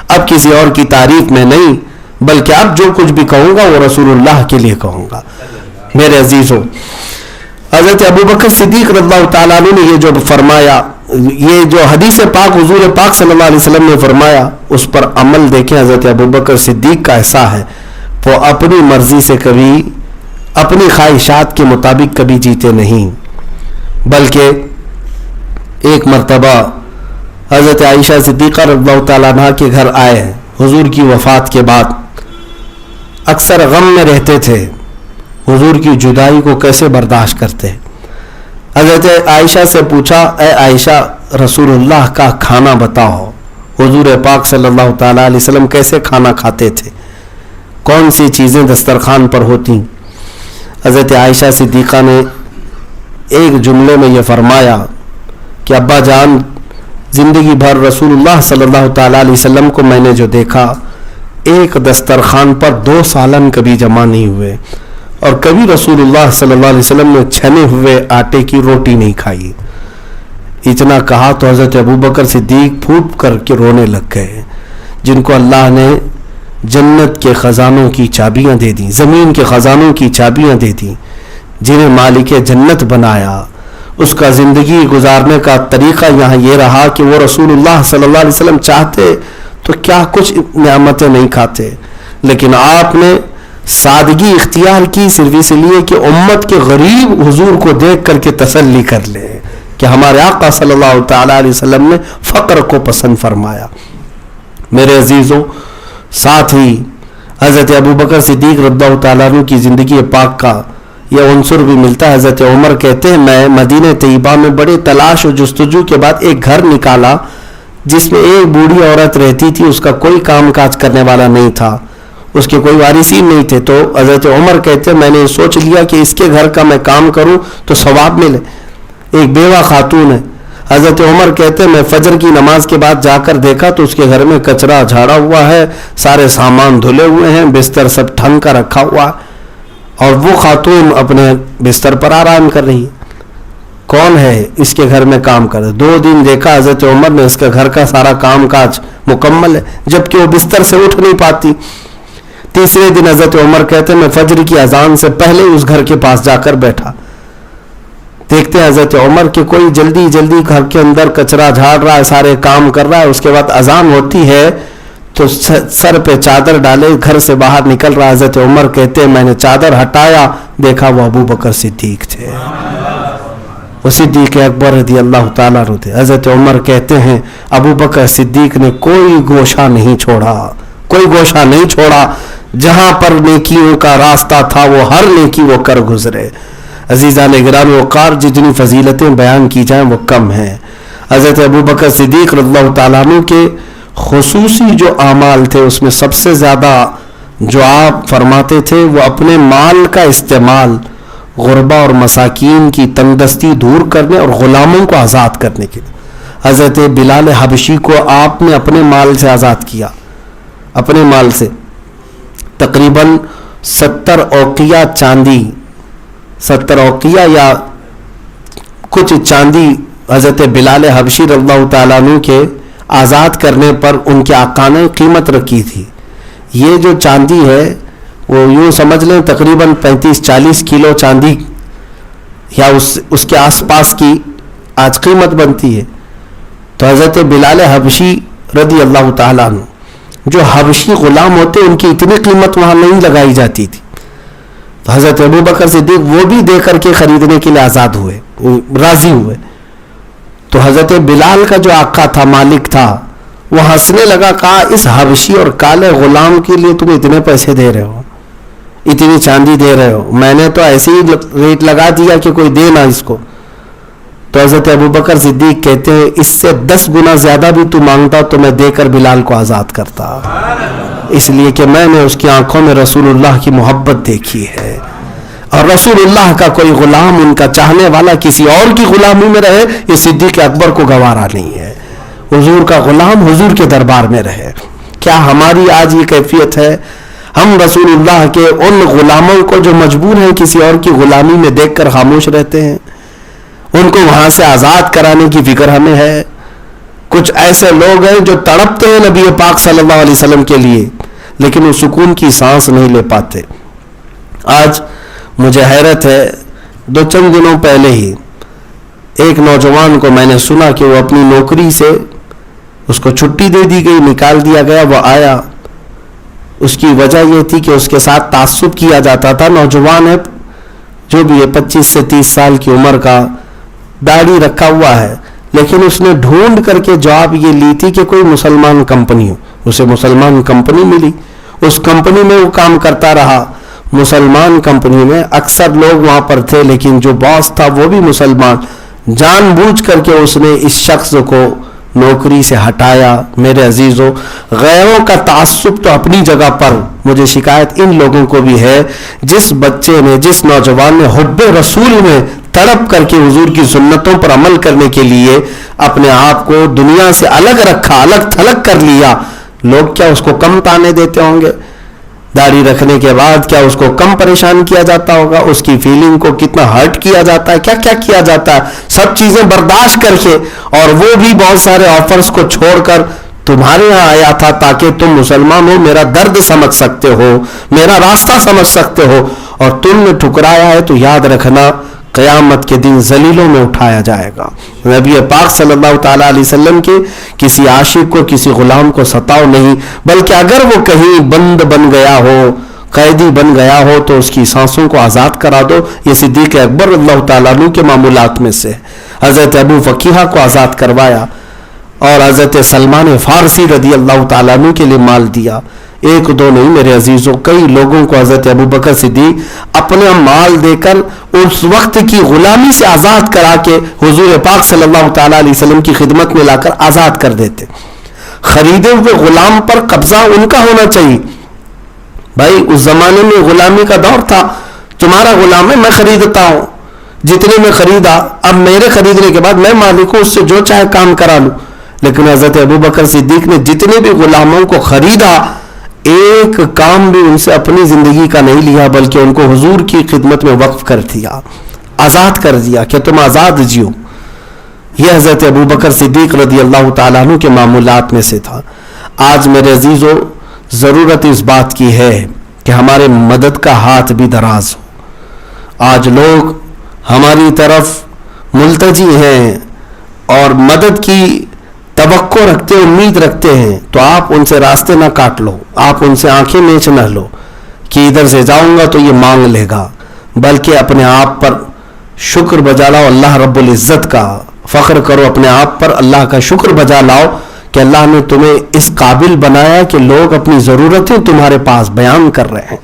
اب کسی اور کی تعریف میں نہیں، بلکہ اب جو کچھ بھی کہوں گا وہ رسول اللہ کے لیے کہوں گا۔ میرے عزیزوں، حضرت ابو بکر صدیق رضی اللہ تعالیٰ عنہ نے یہ جو فرمایا، یہ جو حدیث پاک حضور پاک صلی اللہ علیہ وسلم نے فرمایا اس پر عمل دیکھیں. حضرت ابوبکر صدیق کا ایسا ہے وہ اپنی مرضی سے کبھی اپنی خواہشات کے مطابق کبھی جیتے نہیں، بلکہ ایک مرتبہ حضرت عائشہ صدیقہ رضی اللہ تعالیٰ عنہ کے گھر آئے ہیں حضور کی وفات کے بعد. اکثر غم میں رہتے تھے، حضور کی جدائی کو کیسے برداشت کرتے. حضرت عائشہ سے پوچھا، اے عائشہ رسول اللہ کا کھانا بتاؤ، حضور پاک صلی اللہ تعالیٰ علیہ وسلم کیسے کھانا کھاتے تھے، کون سی چیزیں دسترخوان پر ہوتی. حضرت عائشہ صدیقہ نے ایک جملے میں یہ فرمایا کہ ابا جان، زندگی بھر رسول اللہ صلی اللہ تعالیٰ علیہ وسلم کو میں نے جو دیکھا، ایک دسترخوان پر 2 سالن کبھی جمع نہیں ہوئے، اور کبھی رسول اللہ صلی اللہ علیہ وسلم نے چھنے ہوئے آٹے کی روٹی نہیں کھائی. اتنا کہا تو حضرت ابوبکر صدیق پھوٹ کر کے رونے لگ گئے، جن کو اللہ نے جنت کے خزانوں کی چابیاں دے دیں، زمین کے خزانوں کی چابیاں دے دیں، جنہیں مالک جنت بنایا. اس کا زندگی گزارنے کا طریقہ یہاں یہ رہا کہ وہ رسول اللہ صلی اللہ علیہ وسلم چاہتے تو کیا کچھ نعمتیں نہیں کھاتے، لیکن آپ نے سادگی اختیار کی صرف اس لیے کہ امت کے غریب حضور کو دیکھ کر کے تسلی کر لے کہ ہمارے آقا صلی اللہ تعالیٰ علیہ وسلم نے فقر کو پسند فرمایا. میرے عزیزوں، ساتھ ہی حضرت ابوبکر صدیق رضی اللہ تعالیٰ عنہ کی زندگی پاک کا یہ عنصر بھی ملتا ہے. حضرت عمر کہتے ہیں میں مدینہ طیبہ میں بڑے تلاش و جستجو کے بعد ایک گھر نکالا جس میں ایک بوڑھی عورت رہتی تھی، اس کا کوئی کام کاج کرنے والا نہیں تھا، اس کے کوئی وارثین نہیں تھے. تو حضرت عمر کہتے ہیں میں نے سوچ لیا کہ اس کے گھر کا میں کام کروں تو ثواب ملے. ایک بیوہ خاتون ہے. حضرت عمر کہتے ہیں میں فجر کی نماز کے بعد جا کر دیکھا تو اس کے گھر میں کچرا جھاڑا ہوا ہے، سارے سامان دھلے ہوئے ہیں، بستر سب ٹھنگ کا رکھا ہوا ہے، اور وہ خاتون اپنے بستر پر آرام کر رہی ہے. کون ہے اس کے گھر میں کام کر؟ 2 دن دیکھا حضرت عمر نے اس کے گھر کا سارا کام کاج مکمل ہے، جبکہ وہ بستر سے اٹھ نہیں پاتی. تیسرے دن حضرت عمر کہتے ہیں میں فجر کی اذان سے پہلے اس گھر کے پاس جا کر بیٹھا. دیکھتے ہیں حضرت عمر کہ کوئی جلدی جلدی گھر کے اندر کچرا جھاڑ رہا ہے، سارے کام کر رہا ہے. اس کے بعد اذان ہوتی ہے تو سر پہ چادر ڈالے گھر سے باہر نکل رہا. حضرت عمر کہتے ہیں میں نے چادر ہٹایا، دیکھا وہ ابوبکر صدیق تھے، وہ صدیق اکبر رضی اللہ تعالیٰ عنہ تھے. حضرت عمر کہتے ہیں ابوبکر صدیق نے کوئی گوشہ نہیں چھوڑا، کوئی گوشہ نہیں چھوڑا، جہاں پر نیکیوں کا راستہ تھا وہ ہر نیکی وہ کر گزرے. عزیزان گرامی وقار، جتنی فضیلتیں بیان کی جائیں وہ کم ہیں. حضرت ابوبکر صدیق رضی اللہ تعالیٰ عنہ کے خصوصی جو اعمال تھے اس میں سب سے زیادہ جو آپ فرماتے تھے وہ اپنے مال کا استعمال غربا اور مساکین کی تنگدستی دور کرنے اور غلاموں کو آزاد کرنے کے لیے. حضرت بلال حبشی کو آپ نے اپنے مال سے آزاد کیا، اپنے مال سے تقریباً 70 اوقیہ چاندی، 70 اوقیہ یا کچھ چاندی حضرت بلال حبشی رضی اللہ تعالیٰ عنہ کے آزاد کرنے پر ان کے آقا نے قیمت رکھی تھی. یہ جو چاندی ہے وہ یوں سمجھ لیں تقریباً 35-40 کلو چاندی یا اس کے آس پاس کی آج قیمت بنتی ہے. تو حضرت بلال حبشی رضی اللہ تعالیٰ عنہ جو حبشی غلام ہوتے ان کی اتنی قیمت وہاں نہیں لگائی جاتی تھی. تو حضرت ابوبکر صدیق وہ بھی دے کر کے خریدنے کے لیے آزاد ہوئے، راضی ہوئے. تو حضرت بلال کا جو آقا تھا، مالک تھا، وہ ہنسنے لگا، کہا اس حبشی اور کالے غلام کے لیے تم اتنے پیسے دے رہے ہو، اتنی چاندی دے رہے ہو، میں نے تو ایسے ہی ریٹ لگا دیا کہ کوئی دے نہ اس کو. تو حضرت ابوبکر صدیق کہتے ہیں اس سے 10 گنا زیادہ بھی تو مانگتا تو میں دے کر بلال کو آزاد کرتا، اس لیے کہ میں نے اس کی آنکھوں میں رسول اللہ کی محبت دیکھی ہے، اور رسول اللہ کا کوئی غلام ان کا چاہنے والا کسی اور کی غلامی میں رہے یہ صدیق اکبر کو گوارا نہیں ہے. حضور کا غلام حضور کے دربار میں رہے. کیا ہماری آج یہ کیفیت ہے؟ ہم رسول اللہ کے ان غلاموں کو جو مجبور ہیں کسی اور کی غلامی میں دیکھ کر خاموش رہتے ہیں، ان کو وہاں سے آزاد کرانے کی فکر ہمیں ہے. کچھ ایسے لوگ ہیں جو تڑپتے ہیں نبی پاک صلی اللہ علیہ وسلم کے لیے لیکن وہ سکون کی سانس نہیں لے پاتے. آج مجھے حیرت ہے، 2 چند دنوں پہلے ہی ایک نوجوان کو میں نے سنا کہ وہ اپنی نوکری سے اس کو چھٹی دے دی گئی، نکال دیا گیا، وہ آیا، اس کی وجہ یہ تھی کہ اس کے ساتھ تعصب کیا جاتا تھا. نوجوان ہے جو بھی ہے 25 سے 30 سال کی عمر کا، داڑھی رکھا ہوا ہے، لیکن اس نے ڈھونڈ کر کے جاب یہ لی تھی کہ کوئی مسلمان کمپنی ہو. اسے مسلمان کمپنی ملی، اس کمپنی میں وہ کام کرتا رہا. مسلمان کمپنی میں اکثر لوگ وہاں پر تھے، لیکن جو باس تھا وہ بھی مسلمان. جان بوجھ کر کے اس نے اس شخص کو نوکری سے ہٹایا. میرے عزیزو، غیروں کا تعصب تو اپنی جگہ پر، مجھے شکایت ان لوگوں کو بھی ہے جس بچے نے، جس نوجوان نے حب رسول میں تڑپ کر کے حضور کی سنتوں پر عمل کرنے کے لیے اپنے آپ کو دنیا سے الگ رکھا، الگ تھلگ کر لیا. لوگ کیا اس کو کم تانے دیتے ہوں گے؟ داڑھی رکھنے کے بعد کیا اس کو کم پریشان کیا جاتا ہوگا؟ اس کی فیلنگ کو کتنا ہرٹ کیا جاتا ہے، کیا کیا کیا جاتا ہے، سب چیزیں برداشت کر کے. اور وہ بھی بہت سارے آفرز کو چھوڑ کر تمہارے یہاں آیا تھا تاکہ تم مسلمان ہو، میرا درد سمجھ سکتے ہو، میرا راستہ سمجھ سکتے ہو، اور تم نے ٹھکرایا ہے تو یاد رکھنا قیامت کے دن ذلیلوں میں اٹھایا جائے گا. نبی پاک صلی اللہ تعالیٰ علیہ وسلم کے کسی عاشق کو، کسی غلام کو ستاؤ نہیں، بلکہ اگر وہ کہیں بند بن گیا ہو، قیدی بن گیا ہو، تو اس کی سانسوں کو آزاد کرا دو. یہ صدیق اکبر اللہ تعالیٰ عنہ کے معمولات میں سے. حضرت ابو فقیہ کو آزاد کروایا اور حضرت سلمان فارسی رضی اللہ تعالیٰ عنہ کے لیے مال دیا. ایک دو نہیں میرے عزیزوں، کئی لوگوں کو حضرت ابو بکر صدیق اپنا مال دے کر اس وقت کی غلامی سے آزاد کرا کے حضور پاک صلی اللہ تعالیٰ علیہ وسلم کی خدمت میں لا کر آزاد کر دیتے. خریدے ہوئے غلام پر قبضہ ان کا ہونا چاہیے. بھائی اس زمانے میں غلامی کا دور تھا، تمہارا غلام ہے، میں خریدتا ہوں، جتنے میں خریدا، اب میرے خریدنے کے بعد میں مالک ہوں، اس سے جو چاہے کام کرا لوں. لیکن حضرت ابو بکر صدیق نے جتنے بھی غلاموں کو خریدا، ایک کام بھی ان سے اپنی زندگی کا نہیں لیا، بلکہ ان کو حضور کی خدمت میں وقف کر دیا، آزاد کر دیا کہ تم آزاد جیو. یہ حضرت ابو بکر صدیق رضی اللہ تعالیٰ عنہ کے معمولات میں سے تھا. آج میرے عزیزو، ضرورت اس بات کی ہے کہ ہمارے مدد کا ہاتھ بھی دراز ہو. آج لوگ ہماری طرف ملتجی ہیں اور مدد کی توقع رکھتے، امید رکھتے ہیں، تو آپ ان سے راستے نہ کاٹ لو، آپ ان سے آنکھیں میچ نہ لو کہ ادھر سے جاؤں گا تو یہ مانگ لے گا، بلکہ اپنے آپ پر شکر بجا لاؤ اللہ رب العزت کا. فخر کرو اپنے آپ پر، اللہ کا شکر بجا لاؤ کہ اللہ نے تمہیں اس قابل بنایا کہ لوگ اپنی ضرورتیں تمہارے پاس بیان کر رہے ہیں،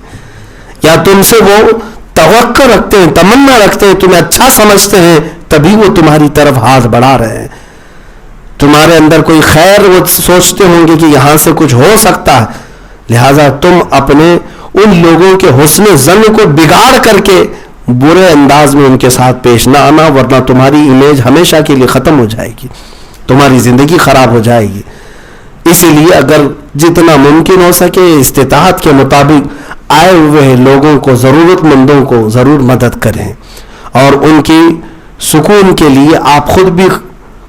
یا تم سے وہ توقع رکھتے ہیں، تمنا رکھتے ہیں، تمہیں اچھا سمجھتے ہیں، تبھی وہ تمہاری طرف ہاتھ بڑھا رہے ہیں. تمہارے اندر کوئی خیر وہ سوچتے ہوں گے کہ یہاں سے کچھ ہو سکتا ہے، لہذا تم اپنے ان لوگوں کے حسن ظن کو بگاڑ کر کے برے انداز میں ان کے ساتھ پیش نہ آنا، ورنہ تمہاری امیج ہمیشہ کے لیے ختم ہو جائے گی، تمہاری زندگی خراب ہو جائے گی. اسی لیے اگر جتنا ممکن ہو سکے استطاعت کے مطابق آئے ہوئے لوگوں کو، ضرورت مندوں کو ضرور مدد کریں، اور ان کی سکون کے لیے آپ خود بھی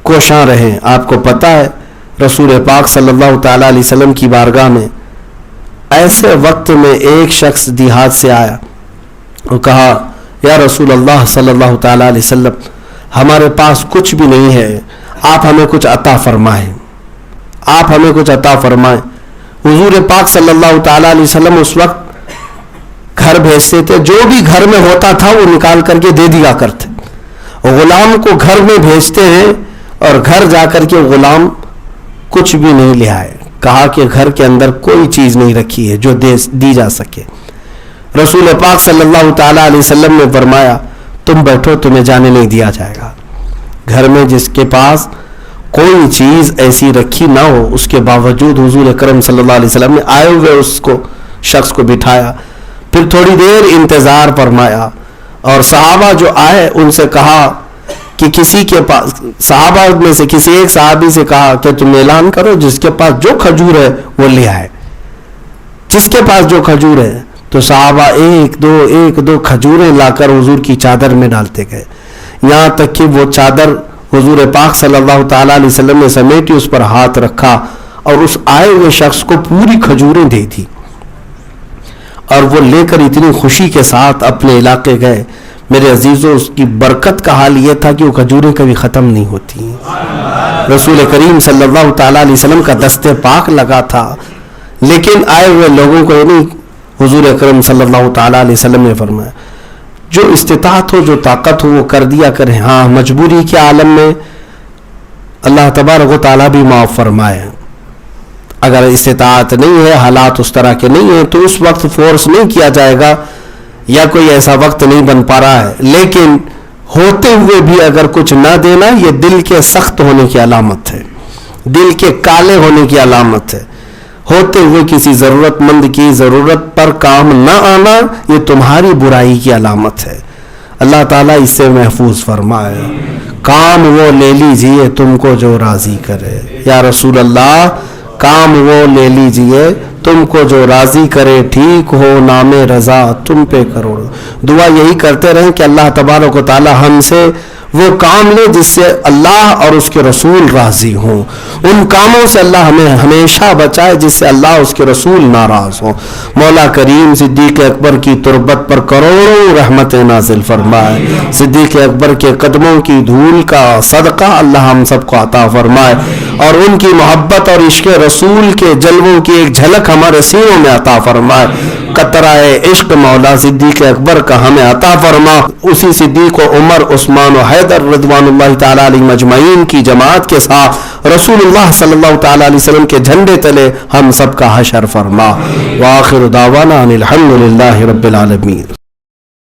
کوشاں رہیں. آپ کو پتہ ہے رسول پاک صلی اللہ تعالیٰ علیہ وسلم کی بارگاہ میں ایسے وقت میں ایک شخص دیہات سے آیا اور کہا، یا رسول اللہ صلی اللہ تعالیٰ علیہ وسلم، ہمارے پاس کچھ بھی نہیں ہے، آپ ہمیں کچھ عطا فرمائیں، آپ ہمیں کچھ عطا فرمائیں. حضور پاک صلی اللہ تعالیٰ علیہ وسلم اس وقت گھر بھیجتے تھے، جو بھی گھر میں ہوتا تھا وہ نکال کر کے دے دیا کرتے. غلام کو گھر میں بھیجتے ہیں اور گھر جا کر کے غلام کچھ بھی نہیں لے آئے. کہا کہ گھر کے اندر کوئی چیز نہیں رکھی ہے جو دی جا سکے. رسول پاک صلی اللہ تعالیٰ علیہ وسلم نے فرمایا، تم بیٹھو، تمہیں جانے نہیں دیا جائے گا. گھر میں جس کے پاس کوئی چیز ایسی رکھی نہ ہو، اس کے باوجود حضور اکرم صلی اللہ علیہ وسلم نے آئے ہوئے اس کو شخص کو بٹھایا، پھر تھوڑی دیر انتظار فرمایا، اور صحابہ جو آئے ان سے کہا کہ کسی کے پاس، صحابہ میں سے کسی ایک صحابی سے کہا کہ تم اعلان کرو جس کے پاس جو کھجور ہے وہ لے آئے، جس کے پاس جو کھجور ہے. تو صحابہ ایک دو کھجوریں لا کر حضور کی چادر میں ڈالتے گئے، یہاں تک کہ وہ چادر حضور پاک صلی اللہ تعالیٰ علیہ وسلم نے سمیٹی، اس پر ہاتھ رکھا اور اس آئے ہوئے شخص کو پوری کھجوریں دے دی، اور وہ لے کر اتنی خوشی کے ساتھ اپنے علاقے گئے. میرے عزیزوں اس کی برکت کا حال یہ تھا کہ وہ کھجوریں کبھی ختم نہیں ہوتی. رسول کریم صلی اللہ تعالیٰ علیہ وسلم کا دست پاک لگا تھا، لیکن آئے ہوئے لوگوں کو یعنی حضور اکرم صلی اللہ تعالیٰ علیہ وسلم نے فرمایا جو استطاعت ہو، جو طاقت ہو وہ کر دیا کریں. ہاں مجبوری کے عالم میں اللہ تبارک و تعالیٰ بھی معاف فرمائے. اگر استطاعت نہیں ہے، حالات اس طرح کے نہیں ہیں، تو اس وقت فورس نہیں کیا جائے گا یا کوئی ایسا وقت نہیں بن پا رہا ہے. لیکن ہوتے ہوئے بھی اگر کچھ نہ دینا یہ دل کے سخت ہونے کی علامت ہے، دل کے کالے ہونے کی علامت ہے. ہوتے ہوئے کسی ضرورت مند کی ضرورت پر کام نہ آنا یہ تمہاری برائی کی علامت ہے. اللہ تعالیٰ اس سے محفوظ فرمائے. کام وہ لے لیجئے تم کو جو راضی کرے. یا رسول اللہ کام وہ لے لیجئے تم کو جو راضی کرے، ٹھیک ہو نام رضا تم پہ کروڑ. دعا یہی کرتے رہیں کہ اللہ تبارک و تعالی ہم سے وہ کام لے جس سے اللہ اور اس کے رسول راضی ہوں. ان کاموں سے اللہ ہمیں ہمیشہ بچائے جس سے اللہ اس کے رسول ناراض ہوں. مولا کریم صدیق اکبر کی تربت پر کروڑوں رحمت نازل فرمائے. صدیق اکبر کے قدموں کی دھول کا صدقہ اللہ ہم سب کو عطا فرمائے، اور ان کی محبت اور عشق رسول کے جلووں کی ایک جھلک ہمارے سینوں میں عطا فرمائے. قطرہ عشق مولا صدیق اکبر کا ہمیں عطا فرما. اسی صدیق و عمر عثمان و حیدر رضوان اللہ تعالی علیہ مجمعین کی جماعت کے ساتھ رسول اللہ صلی اللہ تعالی علیہ وسلم کے جھنڈے تلے ہم سب کا حشر فرما. وآخر دعوانا ان الحمد للہ رب العالمین.